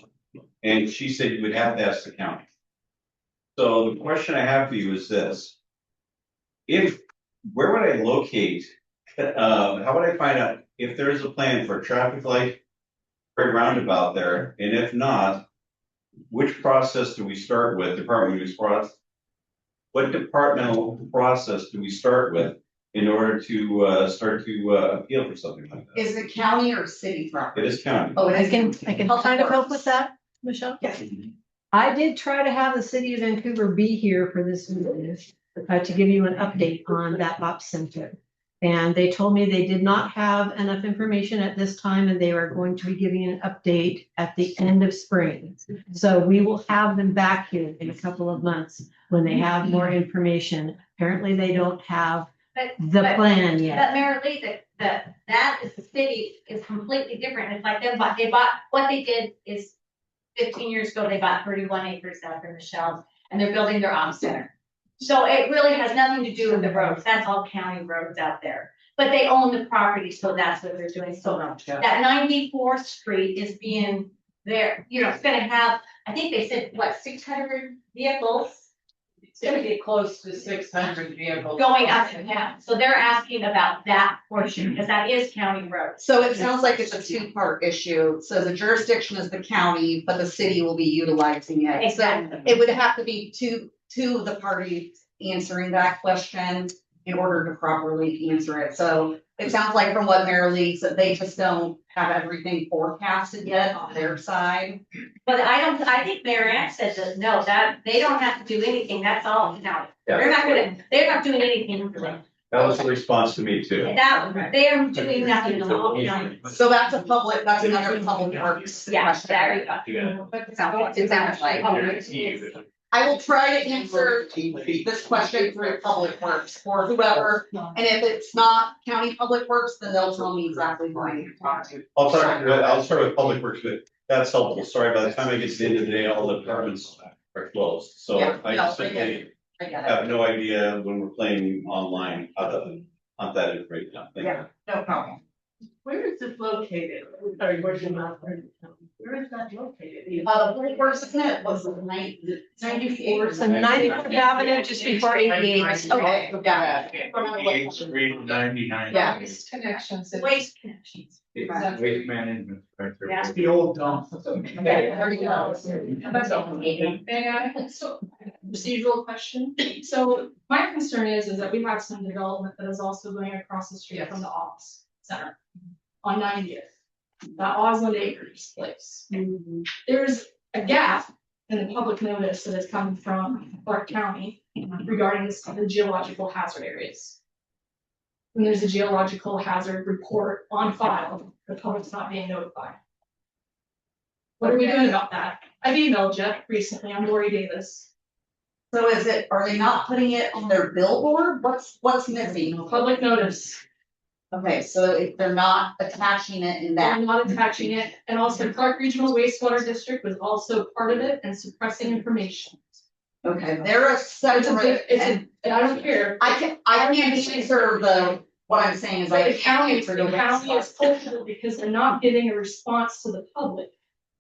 L: And she said you would have to ask the county. So the question I have for you is this. Where would I locate, how would I find out if there is a plan for a traffic light or a roundabout there? And if not, which process do we start with, what departmental process do we start with in order to start to appeal for something like that?
M: Is it county or city property?
L: It is county.
M: Oh, it
D: I
M: is.
D: can kind of help with that, Michelle.
M: Yes.
D: I did try to have the city of Vancouver be here for this meeting, to give you an update on that ops center. And they told me they did not have enough information at this time, and they are going to be giving an update at the end of spring. So we will have them back here in a couple of months when they have more information. Apparently, they don't have the plan yet.
A: But Mayor Lee, that is the city is completely different. It's like they bought, what they did is 15 years ago, they bought 31 acres out of Michelle, and they're building their ops center. So it really has nothing to do with the roads. That's all county roads out there. But they own the property, so that's what they're doing. So that 94th Street is being there, it's gonna have, I think they said, 600 vehicles?
B: It's gonna get close to 600 vehicles.
A: Going up and down. So they're asking about that portion, because that is county road.
M: So it sounds like it's a two-part issue. So the jurisdiction is the county, but the city will be utilizing it.
A: Exactly.
M: So it would have to be two of the parties answering that question in order to properly answer it. So it sounds like from what Mayor Lee said, they just don't have everything forecasted yet on their side.
A: But I think Mayor Ann said that, no, that they don't have to do anything. That's all county.
L: Yeah.
A: They're not doing anything for them.
L: That was the response to me too.
A: They are doing nothing at all county.
M: So that's another public works
A: Yeah,
M: question.
A: there you go.
M: It sounds like. I will try to answer this question through Public Works or whoever, and if it's not County Public Works, then they'll tell me exactly who I need to talk to.
L: I'll start with Public Works, but that's helpful. Sorry, by the time I get to the end of the day, all the departments are closed. So
M: Yeah,
L: I
M: no,
L: just
M: I get it.
L: have no idea when we're playing online, how that is right now. Thank you.
M: Yeah, no problem.
G: Where is this located? Sorry, where's your mouth? Where is that located?
M: Public Works, isn't it, was the 94.
D: So 94th Avenue, just before 88.
M: Okay, got it.
L: 8th Street, 99.
M: Yeah.
H: Waste connections.
A: Waste connections.
L: Waste management. Right there.
A: Yeah.
C: The old dump.
H: There you go. So, procedural question. So my concern is that we have some development that is also going across the street from the ops center on 90th. That Osmond Acres place. There's a gap in the public notice that is coming from Clark County regarding the geological hazard areas. When there's a geological hazard report on file, the public's not being notified. What are we doing about that? I've emailed Jeff recently, I'm Lori Davis.
M: So are they not putting it on their billboard? What's missing?
H: Public notice,
M: Okay, so if they're not attaching it in that.
H: I'm not attaching it, and also Clark Regional Wastewater District was also part of it and suppressing information.
M: Okay, they're a separate.
H: And I don't care.
M: I can't answer what I'm saying is
H: But
M: I
H: the county
M: can't answer the
H: is culpable because they're not getting a response to the public.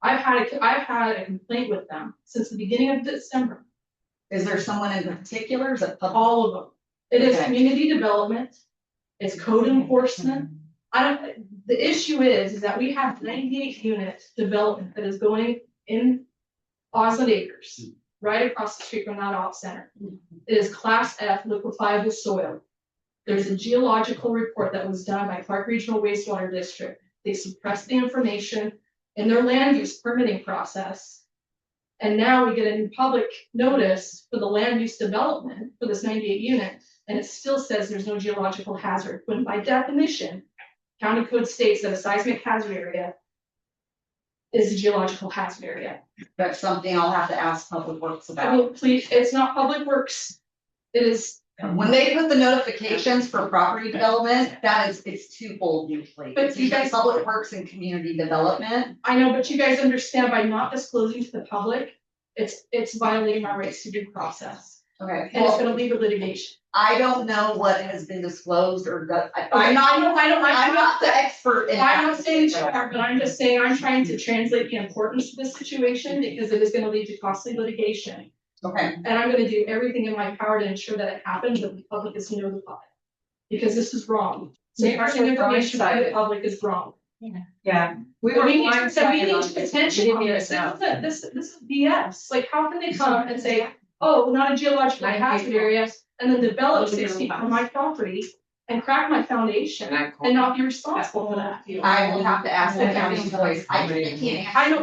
H: I've had a complaint with them since the beginning of December,
M: Is there someone in particular? Is it public?
H: all of them. It is
M: Okay.
H: community development, it's code enforcement. The issue is that we have 98 unit development that is going in Osmond Acres, right across the street from that ops center. It is class F liquefiable soil. There's a geological report that was done by Clark Regional Wastewater District. They suppressed the information in their land use permitting process. And now we get a new public notice for the land use development for this 98 unit, and it still says there's no geological hazard, when by definition, county code states that a seismic hazard area is the geological hazard area.
M: That's something I'll have to ask Public Works
H: I
M: about.
H: mean, please, it's not Public Works. It is,
M: When they put the notifications for property development, it's twofold usually.
H: But
M: It's
H: you
M: usually
H: guys-
M: Public Works and Community Development.
H: I know, but you guys understand by not disclosing to the public, it's violating our rights to due process.
M: Okay.
H: And it's gonna lead to litigation.
M: I don't know what has been disclosed or done.
H: I'm
M: not the expert in that.
H: I'm not saying you are, but I'm just saying I'm trying to translate the importance of this situation because it is gonna lead to costly litigation.
M: Okay,
H: And I'm gonna do everything in my power to ensure that it happens, that the public is notified. Because this is wrong. Suppressing information by the public is wrong.
J: Yeah.
H: We need attention on this. This is BS. Like, how can they come and say, oh, not a geological hazard area, and then develop 6 feet from my property and crack my foundation and not be responsible for that?
M: I will have to ask the county employees. I can't.
H: I know,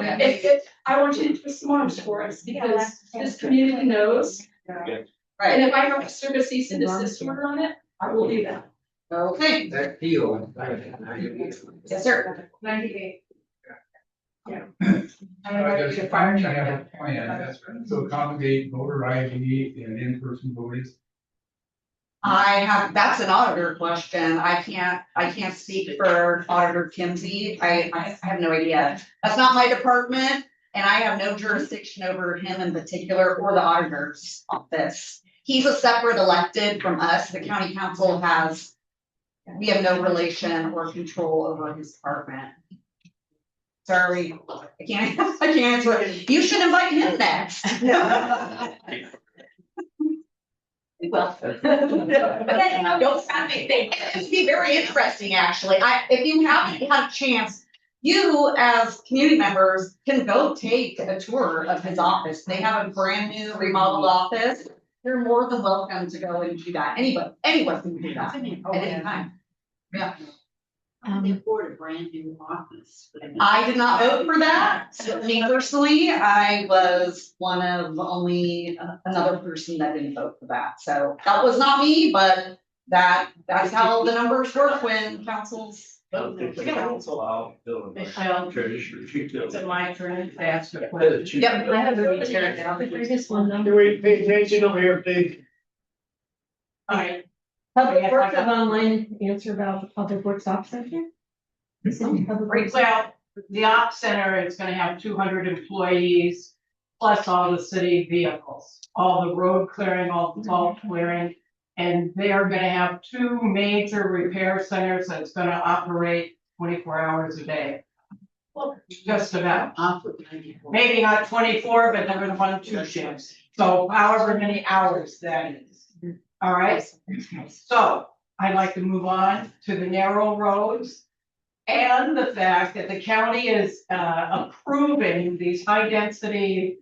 H: I want you to twist some arms for us because this community knows. And
M: Right,
H: if I have to serve a cease and desist order on it, I will do that.
M: okay,
N: That deal.
M: yes, sir.
H: 90 days.
N: I guess the county have a plan to accommodate voter ID and in-person voting.
M: That's an auditor question. I can't speak for Auditor Kimsey. I have no idea. That's not my department and I have no jurisdiction over him in particular or the auditor's office. He's a separate elected from us. The county council we have no relation or control over his department. Sorry, I can't answer it. You should invite him next. Well. Don't sound anything. It'd be very interesting, actually. If you haven't had a chance, you as community members can go take a tour of his office. They have a brand new remodeled office. You're more than welcome to go and do that. Anyone can do that at any time. Yeah.
I: They afford a brand new office.
M: I did not vote for that. Me personally, I was one of only another person that didn't vote for that. So that was not me, but that's how the numbers work when councils vote.
G: Is it my turn to ask a question?
M: Yep.
D: I have a tear it down. The previous one,
C: Can we pay attention over here, please?
G: Alright,
D: Public Works have online answer about the Public Works Ops Center.
G: well, the ops center is gonna have 200 employees, plus all the city vehicles, all the road clearing, all the salt clearing. And they are gonna have 2 major repair centers that's gonna operate 24 hours a day. Well, just about. Maybe not 24, but they're gonna run 2 shifts. So however many hours that is. All right, so I'd like to move on to the narrow roads. And the fact that the county is approving these high density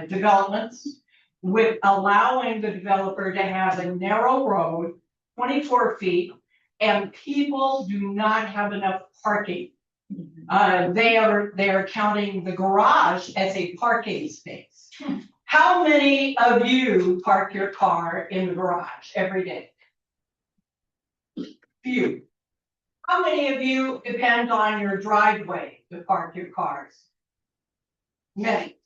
G: developments with allowing the developer to have a narrow road, 24 feet, and people do not have enough parking. They are counting the garage as a parking space. How many of you park your car in the garage every day? Few. How many of you depend on your driveway to park your cars? Many.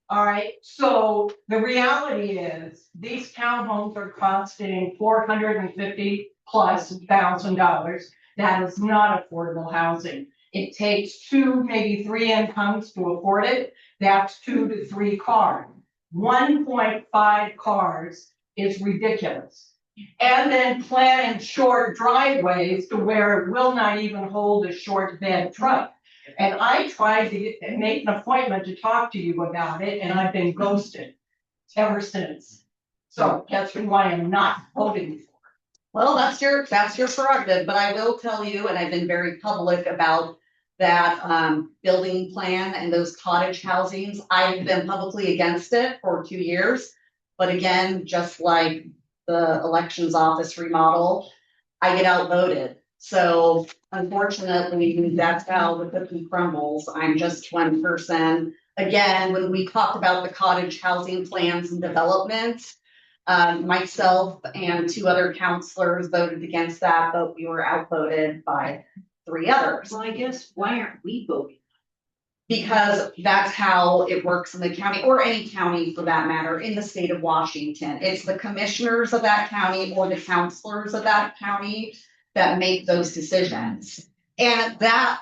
G: All right, so the reality is these townhomes are costing $450,000+. That is not affordable housing. It takes 2, maybe 3 incomes to afford it. That's 2 to 3 cars. 1.5 cars is ridiculous. And then planning short driveways to where it will not even hold a short bed truck. And I tried to make an appointment to talk to you about it, and I've been ghosted ever since. So that's why I'm not voting for it.
M: Well, that's your prerogative, but I will tell you, and I've been very public about that building plan and those cottage housings. I've been publicly against it for 2 years. But again, just like the elections office remodel, I get outvoted. So unfortunately, that's how the cookie crumbles. I'm just one person. Again, when we talked about the cottage housing plans and development, myself and 2 other councilors voted against that, but we were outvoted by 3 others.
I: Well, I guess, why aren't we voting?
M: Because that's how it works in the county, or any county for that matter, in the state of Washington. It's the commissioners of that county or the councilors of that county that make those decisions. And that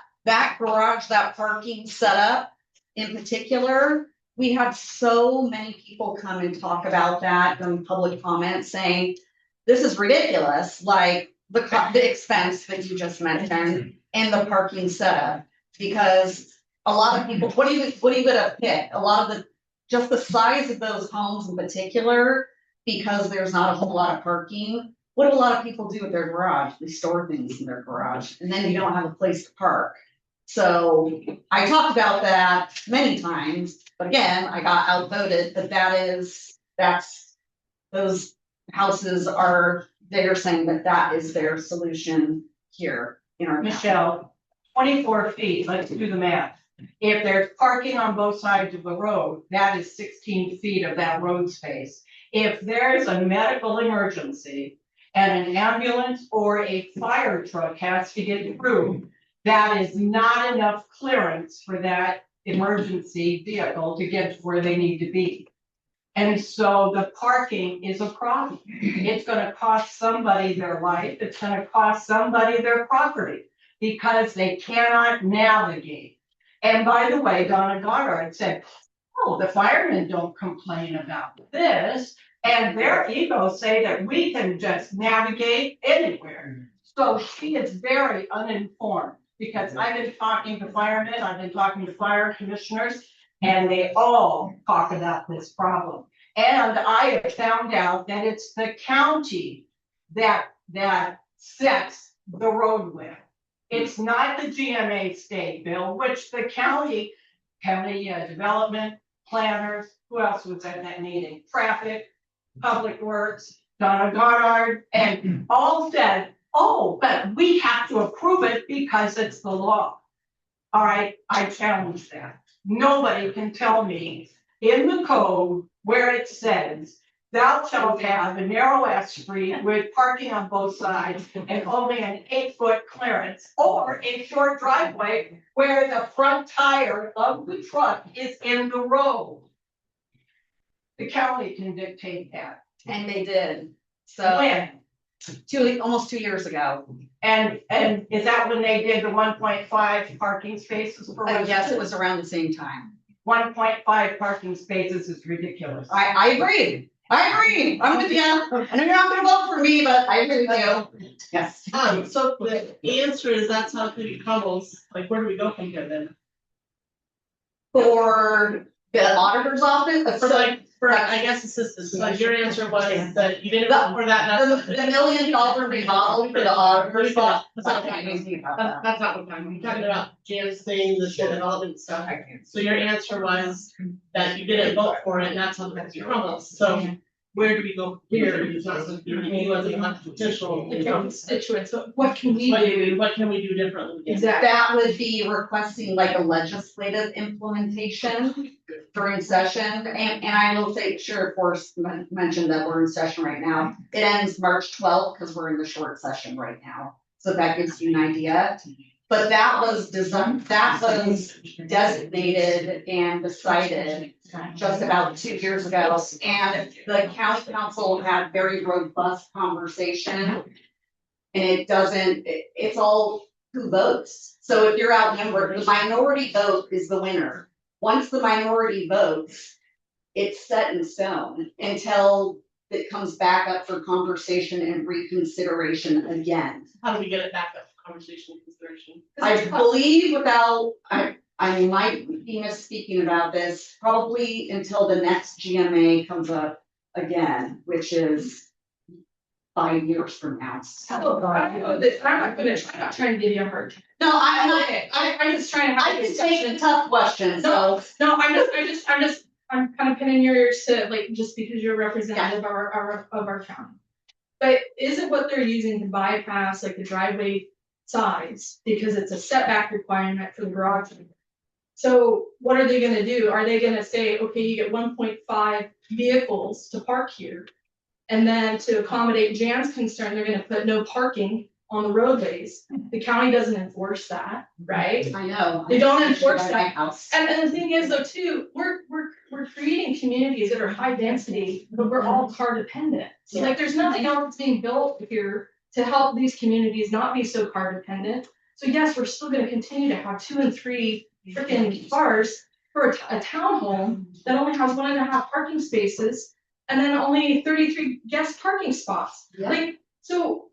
M: garage, that parking setup in particular, we had so many people come and talk about that during public comments saying, this is ridiculous, like the expense that you just mentioned and the parking setup. Because a lot of people, what are you gonna pick? A lot of just the size of those homes in particular, because there's not a whole lot of parking. What do a lot of people do with their garage? They store things in their garage, and then you don't have a place to park. So I talked about that many times, but again, I got outvoted, but that's those houses are, they're saying that is their solution here in our county.
B: Michelle, 24 feet, let's do the math. If there's parking on both sides of the road, that is 16 feet of that road space. If there's a medical emergency and an ambulance or a fire truck has to get through, that is not enough clearance for that emergency vehicle to get to where they need to be. And so the parking is a problem. It's gonna cost somebody their life, it's gonna cost somebody their property, because they cannot navigate. And by the way, Donna Goddard said, oh, the firemen don't complain about this, and their egos say that we can just navigate anywhere. So she is very uninformed, because I've been talking to firemen, I've been talking to fire commissioners, and they all talk about this problem. And I have found out that it's the county that sets the road width. It's not the GMA state bill, which the county development planners, who else was at that meeting? Traffic, Public Works, Donna Goddard, and all said, oh, but we have to approve it because it's the law. All right, I challenge that. Nobody can tell me in the code where it says thou shalt have a narrow S street with parking on both sides and only an 8-foot clearance, or a short driveway where the front tire of the truck is in the road. The county can dictate that.
M: And they did. So
B: When?
M: almost 2 years ago.
B: And is that when they did the 1.5 parking spaces per resident?
M: Yes, it was around the same time.
B: 1.5 parking spaces is ridiculous.
M: I agree. I'm with you. I know you're not gonna vote for me, but I agree with you. Yes.
K: So the answer is that's how it crumbles. Like, where do we go from here then?
M: For the auditor's office,
K: For I guess assistance, so your answer was that you didn't vote for that.
M: the $1 million remodel for the auditor's office.
K: That's not what I'm talking about. Jan's saying the shit development stuff. So your answer was that you didn't vote for it, and that's how it crumbles. So where do we go here? It's not something you as an official.
H: Constituents, so what can we do?
K: What can we do differently?
H: Exactly.
M: That would be requesting like a legislative implementation during session, and I will say, sure, of course, mentioned that we're in session right now. It ends March 12th, because we're in the short session right now, so that gives you an idea. But that was designated and decided just about 2 years ago, and the county council had very robust conversation. And it's all who votes. So if you're outnumbered, the minority vote is the winner. Once the minority votes, it's set in stone until it comes back up for conversation and reconsideration again.
K: How do we get it back up for conversation and consideration?
M: I believe I might be misspeaking about this, probably until the next GMA comes up again, which is 5 years from now.
H: I'm not trying to give you a hard time.
M: No, I'm just trying to. I can take the tough questions, so.
H: No, I'm kind of pinning your ears to, like, just because you're representative of our county. But is it what they're using to bypass like the driveway size, because it's a setback requirement for the garage? So what are they gonna do? Are they gonna say, okay, you get 1.5 vehicles to park here? And then to accommodate Jan's concern, they're gonna put no parking on the roadways. The county doesn't enforce that, right?
M: I know.
H: They don't enforce
M: My
H: that.
M: house.
H: And the thing is though too, we're creating communities that are high density, but we're all car dependent. So like, there's nothing else that's being built here to help these communities not be so car dependent. So yes, we're still gonna continue to have 2 and 3 freaking cars for a townhome that only has 1.5 parking spaces and then only 33 guest parking spots.
M: Yeah.
H: Like, so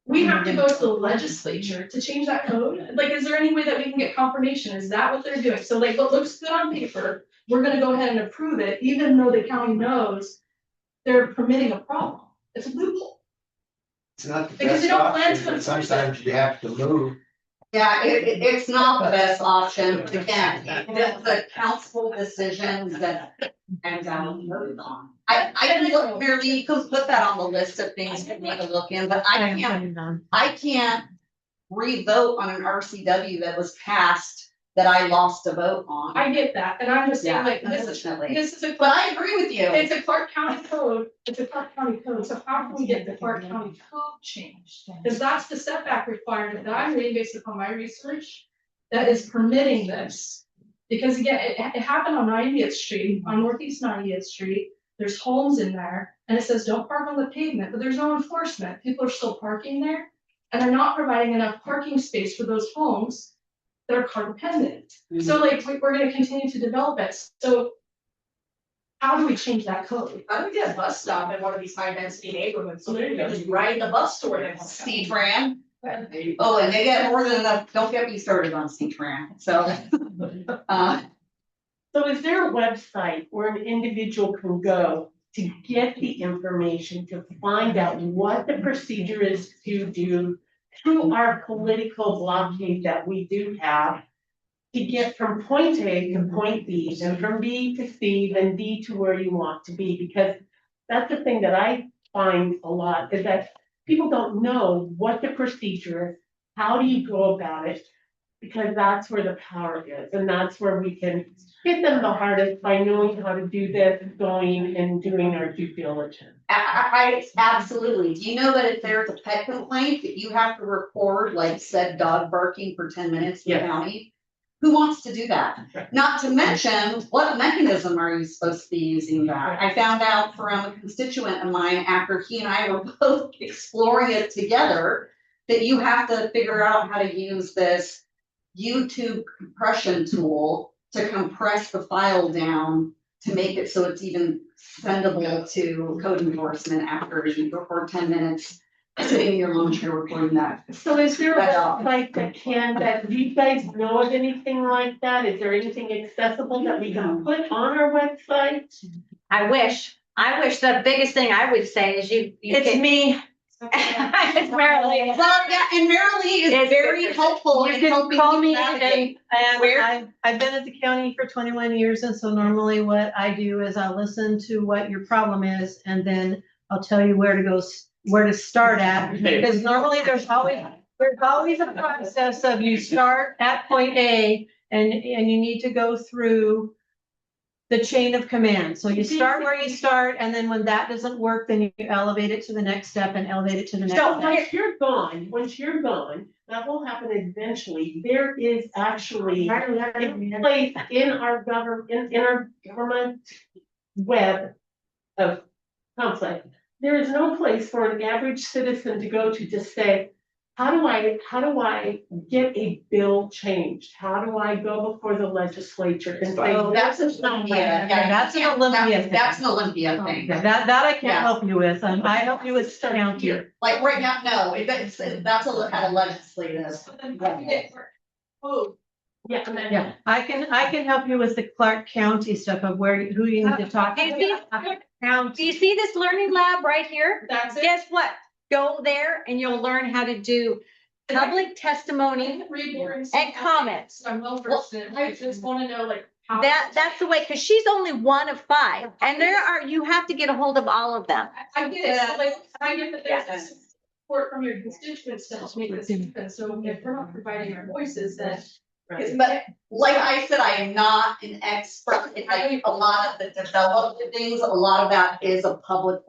H: we have to go to the legislature to change that code. Like, is there any way that we can get confirmation? Is that what they're doing? So like, what looks good on paper, we're gonna go ahead and approve it, even though the county knows they're permitting a problem. It's a loophole.
O: It's not the
H: Because you
O: best
H: don't plan
O: option,
H: to
O: but
H: enforce
O: sometimes you have to move.
M: Yeah, it's not the best option. Again, the council decisions that and voted on. I can look, Mary, you can put that on the list of things to take a look in, but I can't re-vote on an RCW that was passed that I lost a vote on.
H: I get that, and I'm just saying, like,
M: Unfortunately.
H: this is a.
M: But I agree with you.
H: It's a Clark County code, so how can we get the Clark County code changed? Because that's the setback requirement that I'm reading based upon my research that is permitting this. Because again, it happened on 90th Street, on Northeast 90th Street, there's homes in there, and it says don't park on the pavement, but there's no enforcement, people are still parking there, and they're not providing enough parking space for those homes that are car dependent. So like, we're gonna continue to develop it, so how do we change that code? How do we get a bus stop in one of these high density neighborhoods, so they're gonna just ride the bus to where they want to go?
M: C-Tran. Oh, and they get more than enough, don't get me started on C-Tran, so.
G: So is there a website where an individual can go to get the information, to find out what the procedure is to do through our political blockade that we do have, to get from point A to point B, and from B to C, then D to where you want to be? Because that's the thing that I find a lot, is that people don't know what the procedure is, how do you go about it? Because that's where the power is, and that's where we can hit them the hardest by knowing how to do this, going and doing our due diligence.
M: I absolutely. Do you know that if there's a pet complaint that you have to record, like said dog barking for 10 minutes in the county? Who wants to do that? Not to mention, what mechanism are you supposed to be using that? I found out from a constituent of mine after he and I were both exploring it together, that you have to figure out how to use this YouTube compression tool to compress the file down to make it so it's even sendable to code enforcement after you record 10 minutes sitting in your lawn chair recording that.
G: So is there a website that do you guys know of anything like that? Is there anything accessible that we can put on our website?
J: I wish the biggest thing I would say is
D: It's me.
J: It's Marilee.
M: Well, yeah, and Marilee is very helpful in
D: You
M: helping
D: can call
M: you
D: me
M: navigate.
D: and I've been at the county for 21 years, and so normally what I do is I'll listen to what your problem is, and then I'll tell you where to go, where to start at, because normally there's always a process of you start at point A, and you need to go through the chain of command. So you start where you start, and then when that doesn't work, then you elevate it to the next step and elevate it to the next
G: So
D: step.
G: once you're gone, that will happen eventually. There is actually a place in our government web of conflict. There is no place for an average citizen to go to just say, how do I get a bill changed? How do I go before the legislature and say?
M: Oh, that's an Olympia.
D: Yeah, that's an Olympia thing.
M: That's an Olympia thing.
D: That I can't help you with. I help you with county.
M: Like right now, no, that's at a legislative.
H: Oh,
G: Yeah, and then.
D: Yeah, I can help you with the Clark County stuff of who you need to talk to.
J: Do you see this learning lab right here?
H: That's it.
J: Guess what? Go there and you'll learn how to do public testimony and comments.
H: I'm well versed in it. I just wanna know like how.
J: That's the way, because she's only one of 5, and you have to get a hold of all of them.
H: I get it, so, like, I get that there's support from your constituents to help make this happen, so if we're not providing our voices, then.
M: But like I said, I am not an expert. Like a lot of the development things, a lot of that is a public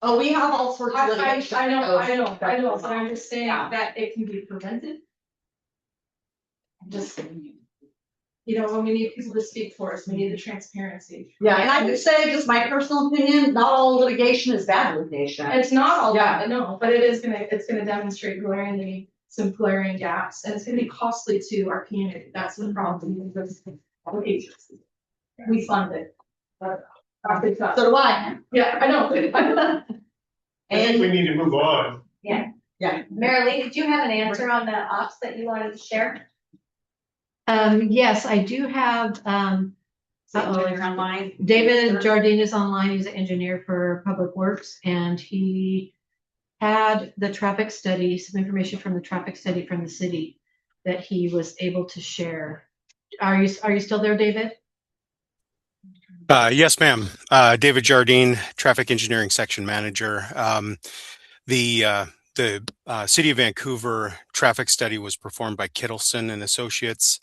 M: Oh, we have all sorts of
H: I
M: litigation.
H: know, but I'm just saying
M: Yeah.
H: that it can be prevented. Just, you know, we need people to speak for us, we need the transparency.
M: Yeah, and I would say, just my personal opinion, not all litigation is bad litigation.
H: It's not all
M: Yeah.
H: that, no, but it's gonna demonstrate some glaring gaps, and it's gonna be costly to our community, that's the problem, because we fund it. But
M: So do I.
H: yeah, I know.
C: I think we need to move on.
A: Yeah.
M: Yeah.
A: Mary Lee, did you have an answer on the ops that you wanted to share?
D: Yes, I do have,
M: You're online.
D: David Jardin is online. He's an engineer for Public Works, and he had the traffic study, some information from the traffic study from the city that he was able to share. Are you still there, David?
P: Yes, ma'am. David Jardin, Traffic Engineering Section Manager. The City of Vancouver traffic study was performed by Kittleson and Associates.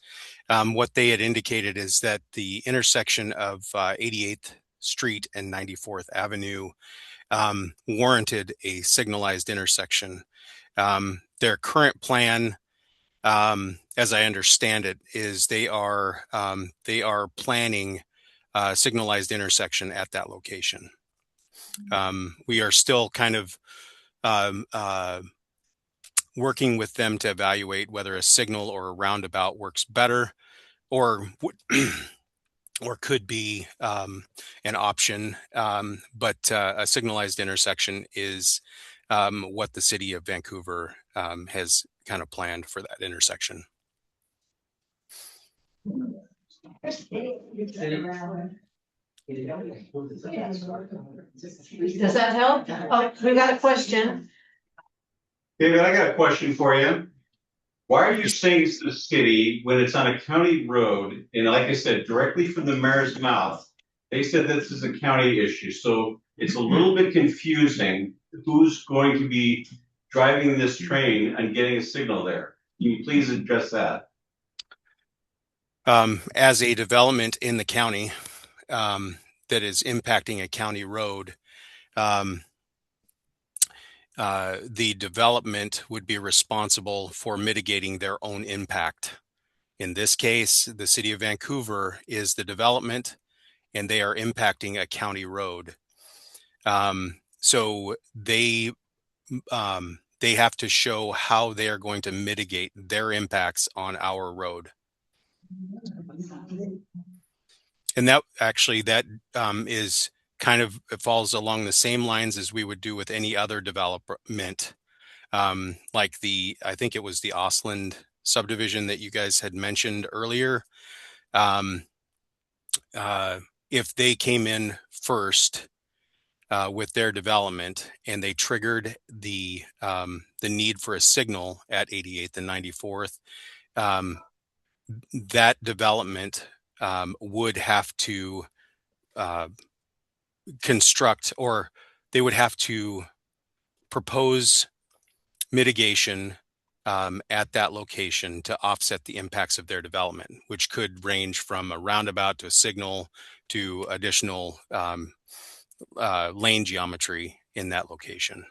P: What they had indicated is that the intersection of 88th Street and 94th Avenue warranted a signalized intersection. Their current plan, as I understand it, is they are planning a signalized intersection at that location. We are still kind of working with them to evaluate whether a signal or a roundabout works better, or could be an option. But a signalized intersection is what the city of Vancouver has kind of planned for that intersection.
D: Does that help? Oh, we got a question.
L: David, I got a question for you. Why are you saying it's the city when it's on a county road? And like I said, directly from the mayor's mouth, they said this is a county issue. So it's a little bit confusing who's going to be driving this train and getting a signal there. Can you please address that?
P: As a development in the county that is impacting a county road, the development would be responsible for mitigating their own impact. In this case, the city of Vancouver is the development, and they are impacting a county road. So they have to show how they are going to mitigate their impacts on our road. And that is kind of, it falls along the same lines as we would do with any other development. Like I think it was the Osland subdivision that you guys had mentioned earlier. If they came in first with their development and they triggered the need for a signal at 88th and 94th, that development would have to construct, or they would have to propose mitigation at that location to offset the impacts of their development, which could range from a roundabout to a signal to additional lane geometry in that location.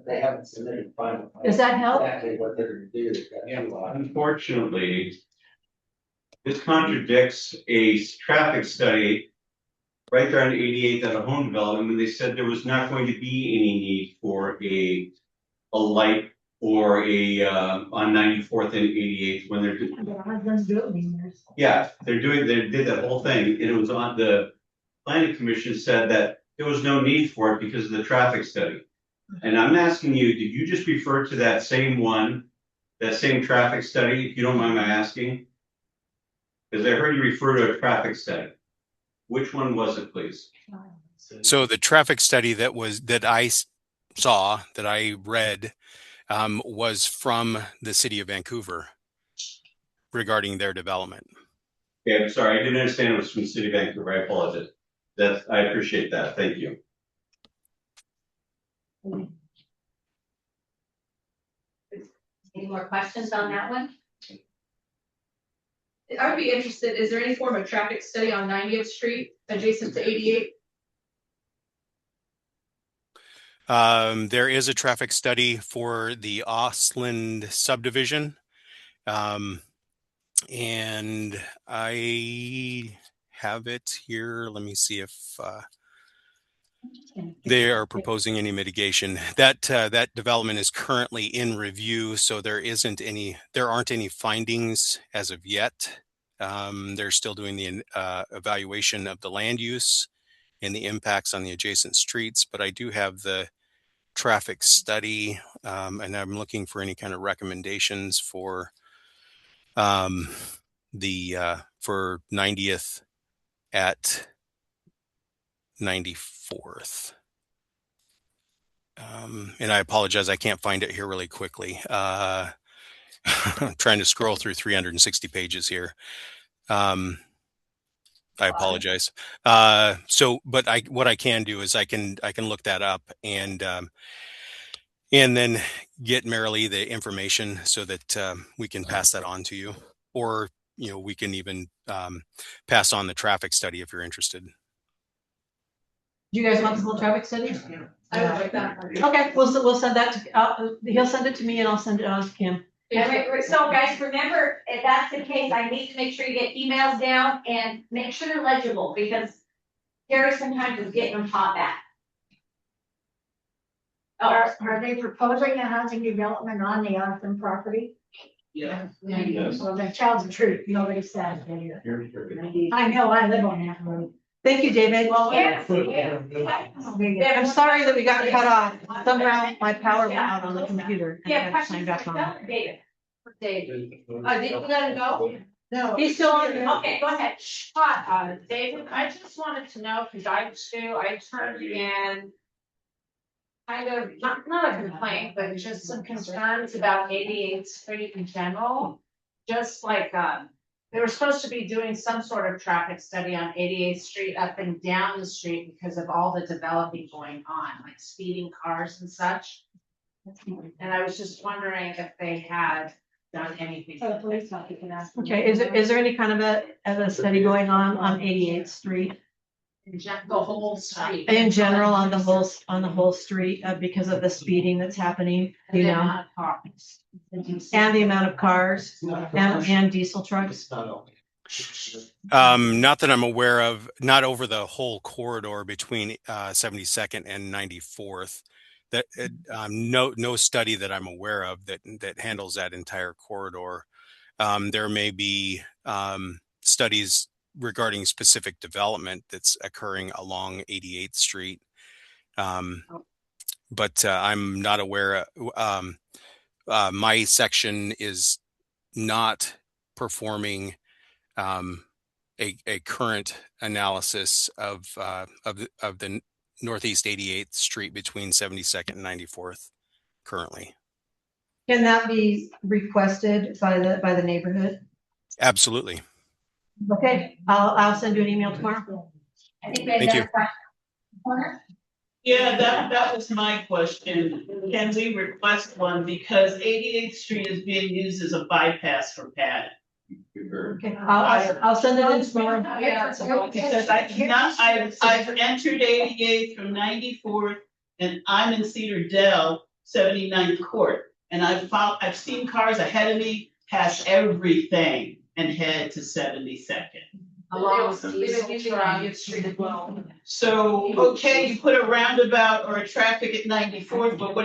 O: They haven't submitted final.
D: Does that help?
O: Exactly what they're gonna do.
L: Unfortunately, this contradicts a traffic study right there on 88th at a home development when they said there was not going to be any need for a light or a on 94th and 88th when they're doing. Yeah, they did that whole thing, and it was on the planning commission said that there was no need for it because of the traffic study. And I'm asking you, did you just refer to that same one, that same traffic study, if you don't mind my asking? Because I heard you refer to a traffic study. Which one was it, please?
P: So the traffic study that I saw, that I read, was from the city of Vancouver regarding their development.
L: Okay, I'm sorry, I didn't understand it was from the city of Vancouver. I apologize. I appreciate that. Thank you.
A: Any more questions on that one?
H: I would be interested, is there any form of traffic study on 90th Street adjacent to 88?
P: There is a traffic study for the Osland subdivision. And I have it here. Let me see if they are proposing any mitigation. That development is currently in review, so there aren't any findings as of yet. They're still doing the evaluation of the land use and the impacts on the adjacent streets, but I do have the traffic study, and I'm looking for any kind of recommendations for for 90th at 94th. And I apologize, I can't find it here really quickly. I'm trying to scroll through 360 pages here. I apologize. But what I can do is I can look that up and then get Marilee the information so that we can pass that on to you, or we can even pass on the traffic study if you're interested.
D: Do you guys want the full traffic study?
H: I would like that.
D: Okay, we'll send that to, he'll send it to me and I'll send it on to Kim.
A: So guys, remember, if that's the case, I need to make sure you get emails down and make sure they're legible, because Gary sometimes is getting them hot back.
J: Are they proposing a housing development on the Austin property?
B: Yeah.
J: Well, that tells the truth, nobody says. I know, I live on that road.
D: Thank you, David.
A: Well,
D: I'm sorry that we got cut off. Somehow my power went out on the computer and I had to sign back on.
A: David. Did you let him go?
D: No. He's still on.
A: Okay, go ahead.
I: David, I just wanted to know, because I turned in kind of, not a complaint, but just some concerns about 88th Street in general. Just like, they were supposed to be doing some sort of traffic study on 88th Street up and down the street because of all the developing going on, like speeding cars and such. And I was just wondering if they had done anything.
D: Okay, is there any kind of a study going on 88th Street?
I: The whole street.
D: In general, on the whole street, because of the speeding that's happening, and the amount of cars and diesel trucks.
P: Not that I'm aware of, not over the whole corridor between 72nd and 94th. That no study that I'm aware of that handles that entire corridor. There may be studies regarding specific development that's occurring along 88th Street. But I'm not aware. My section is not performing a current analysis of the Northeast 88th Street between 72nd and 94th currently.
D: Can that be requested by the neighborhood?
P: Absolutely.
D: Okay, I'll send you an email tomorrow.
P: Thank you.
B: Yeah, that was my question. Can we request one, because 88th Street is being used as a bypass for Pat?
D: Okay, I'll send it in tomorrow.
B: Because I've entered 88th from 94th, and I'm in Cedar Dell, 79th Court, and I've seen cars ahead of me pass everything and head to 72nd. So, okay, you put a roundabout or a traffic at 94th, but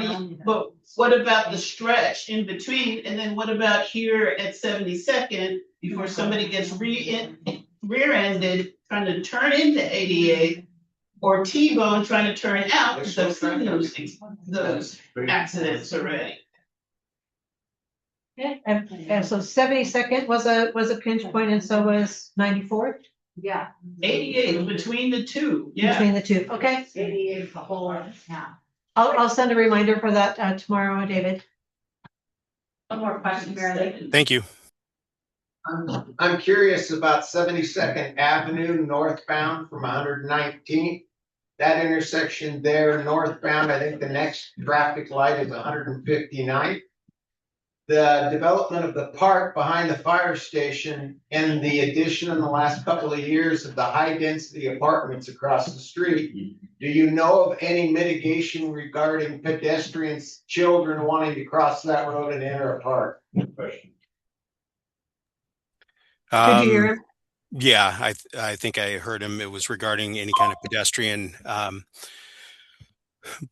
B: what about the stretch in between? And then what about here at 72nd before somebody gets rear-ended trying to turn into 88th, or T-bone trying to turn out, because I've seen those accidents already.
D: Okay, and so 72nd was a pinch point, and so was 94th.
I: Yeah.
B: 88 between the two. Yeah.
D: Between the two. Okay.
I: 88 the whole, yeah.
D: I'll send a reminder for that tomorrow, David.
A: One more question, Marilee.
P: Thank you.
O: I'm curious about 72nd Avenue northbound from 119th. That intersection there northbound, I think the next traffic light is 159th. the development of the park behind the fire station and the addition in the last couple of years of the high density apartments across the street, do you know of any mitigation regarding pedestrians, children wanting to cross that road and enter a park?
P: Question.
D: Did you hear him?
P: Yeah, I think I heard him. It was regarding any kind of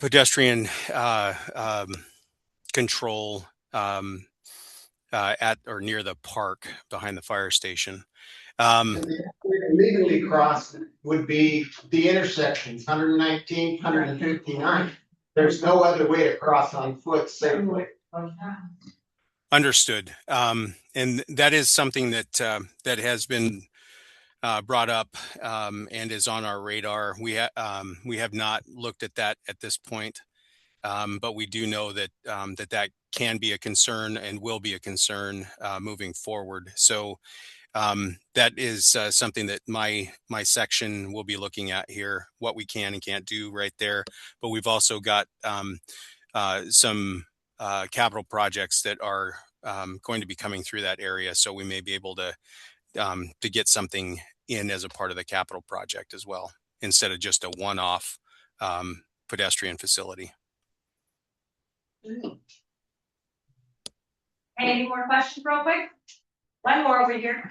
P: pedestrian control at or near the park behind the fire station.
O: Legally crossed would be the intersections, 119, 159. There's no other way to cross on foot safely.
P: Understood. And that is something that that has been brought up and is on our radar. We have not looked at that at this point, but we do know that that can be a concern and will be a concern moving forward. So that is something that my section will be looking at here, what we can and can't do right there. But we've also got some capital projects that are going to be coming through that area, so we may be able to get something in as a part of the capital project as well, instead of just a one-off pedestrian facility.
A: Any more questions real quick? One more over here.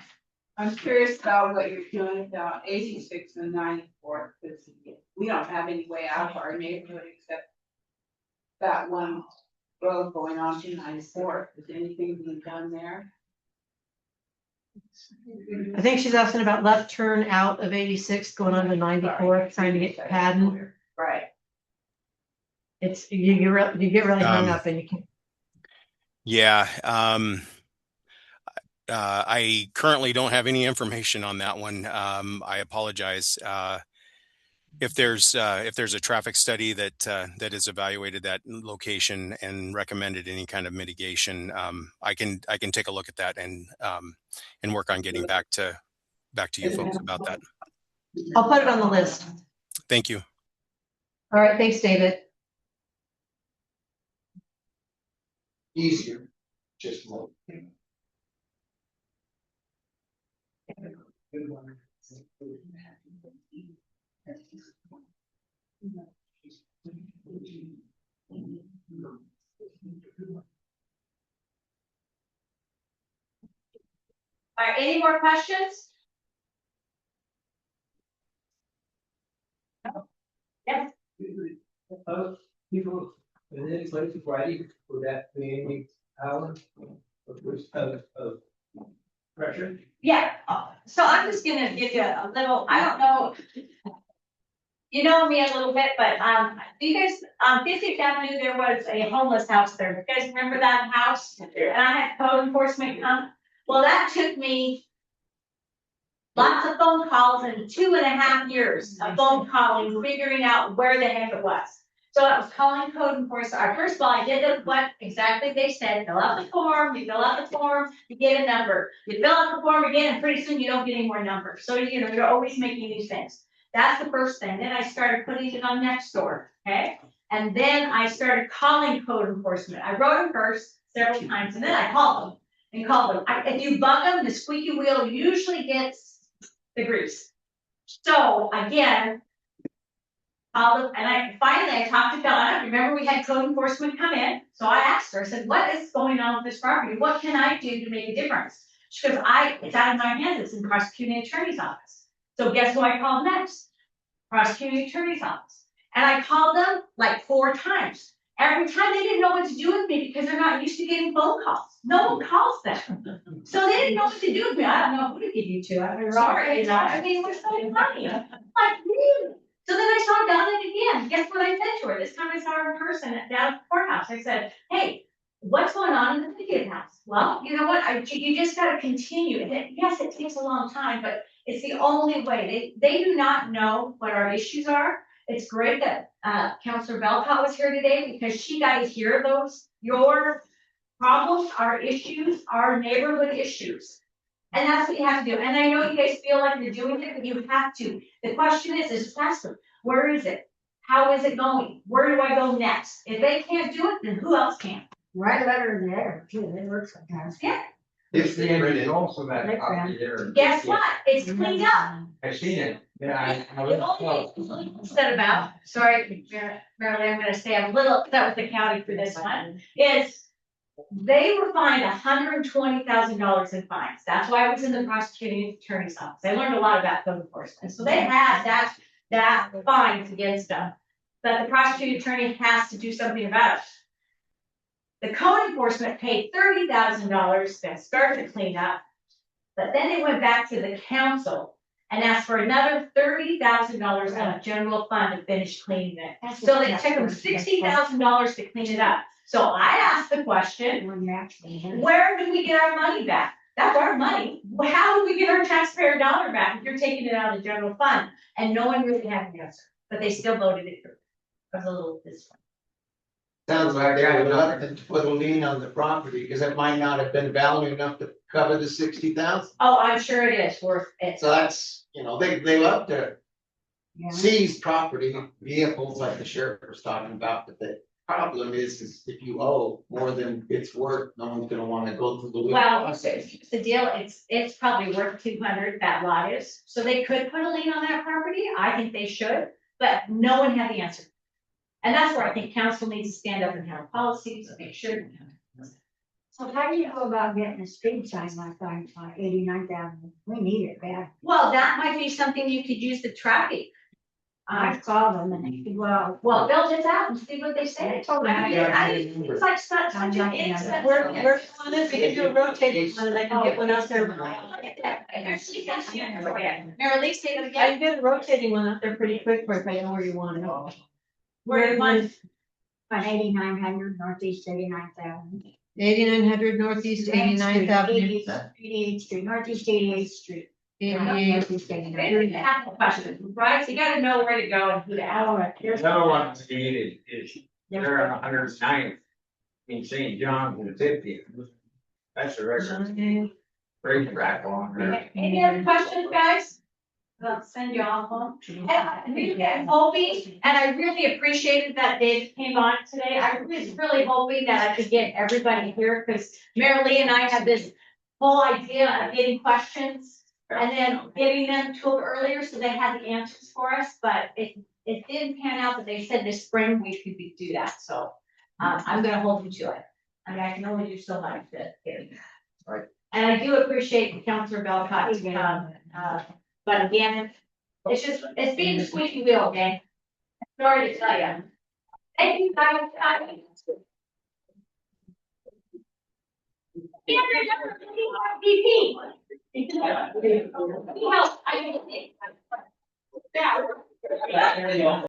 I: I'm curious about what you're doing about 86 and 94, because we don't have any way out of our neighborhood except that one road going on to 94. Is anything being done there?
D: I think she's asking about left turn out of 86 going on to 94, trying to get to Haddon.
I: Right.
D: It's you get really hung up and you can't.
P: Yeah. I currently don't have any information on that one. I apologize. If there's a traffic study that has evaluated that location and recommended any kind of mitigation, I can take a look at that and work on getting back to you folks about that.
D: I'll put it on the list.
P: Thank you.
D: All right, thanks, David.
O: Easier, just more.
A: All right, any more questions? No? Yes.
Q: People, and then it's like Friday for that being hour of pressure.
A: Yeah, so I'm just gonna give you a little, I don't know. You know me a little bit, but you guys, on 50th Avenue, there was a homeless house there. You guys remember that house? And I had code enforcement come. Well, that took me lots of phone calls and 2.5 years of phone calling, figuring out where the heck it was. So I was calling code enforcement. First of all, I did what exactly they said. Fill out the form, you fill out the form, you get a number. You fill out the form again, and pretty soon you don't get any more numbers. So, you know, you're always making these things. That's the first thing. Then I started putting it on Nextdoor, okay? And then I started calling code enforcement. I wrote them first several times, and then I called them and called them. If you bug them, the squeaky wheel usually gets the grease. So again, and finally I talked to Donna. Remember, we had code enforcement come in. So I asked her, I said, what is going on with this property? What can I do to make a difference? She goes, it's out of my hands. It's in the prosecuting attorney's office. So guess who I called next? Prosecuting attorney's office. And I called them like 4 times. Every time they didn't know what to do with me because they're not used to getting phone calls. No one calls them. So they didn't know what to do with me. I don't know who to give you to. I'm sorry. You know, I mean, it was so funny. Like, really? So then I saw Donna again. Guess what I said to her? This time I saw her in person down at the courthouse. I said, hey, what's going on in the ticket house? Well, you know what? You just got to continue. Yes, it takes a long time, but it's the only way. They do not know what our issues are. It's great that Councilor Belkot was here today because she got to hear your problems, our issues, our neighborhood issues. And that's what you have to do. And I know you guys feel like you're doing it, but you have to. The question is ask them, where is it? How is it going? Where do I go next? If they can't do it, then who else can?
J: Write a letter in there, too, it works sometimes.
A: Yeah.
O: If they read it.
Q: Also that copy there.
A: Guess what? It's cleaned up.
Q: I've seen it, yeah.
A: The only thing said about, sorry, Marilyn, I'm gonna say a little upset with the county for this one, is they were fined $120,000 in fines. That's why I was in the prosecuting attorney's office. I learned a lot about code enforcement. So they had that fines against them. But the prosecuting attorney has to do something about it. The code enforcement paid $30,000 to start to clean up. But then they went back to the council and asked for another $30,000 out of general fund to finish cleaning it. So they took them $60,000 to clean it up. So I asked the question, where do we get our money back? That's our money. How do we get our taxpayer dollar back if you're taking it out of the general fund? And no one really had an answer, but they still voted it through. I was a little disappointed.
O: Sounds like they would love to put a lien on the property, because it might not have been value enough to cover the 60,000.
A: Oh, I'm sure it is worth it.
O: So that's, they love to seize property, vehicles like the sheriff was talking about, but the problem is if you owe more than it's worth, no one's gonna wanna go through the legal
A: Well,
O: process.
A: it's the deal, it's probably worth 200, that lot is, so they could put a lien on that property, I think they should, but no one had the answer. And that's where I think council needs to stand up and have policies to make sure.
J: So how do you go about getting a speed sign like that on 89th Avenue? We need it bad.
A: Well, that might be something you could use the traffic.
J: I called them and they said, well,
A: They'll just out and see what they say. It's like such an instant.
K: We're on this, we can do a rotating one, and I can get one out there.
A: Mary Lee, say that
K: I
A: again.
K: can get a rotating one out there pretty quick for if I know where you want to go.
A: Where do you want?
J: on 8900 Northeast 89th Avenue.
D: 8900 Northeast 89th Avenue.
J: 88th Street, Northeast 88th Street.
D: 88th.
A: They didn't have the question, right? So you gotta know where to go and who to ask.
Q: Another one stated is they're on 109th in St. John's and 50th. That's the record. Great track on there.
A: Any other questions, guys? I'll send you all home. And I'm hoping, and I really appreciated that Dave came on today. I was really hoping that I could get everybody here because Mary Lee and I had this whole idea of getting questions and then getting them to them earlier so they had the answers for us. But it didn't pan out, but they said this spring we could do that. So I'm gonna hold you to it. I mean, I can only do so much that. And I do appreciate Councilor Belkot. But again, it's being the squeaky wheel, okay? Sorry to tell you. Thank you guys. VP.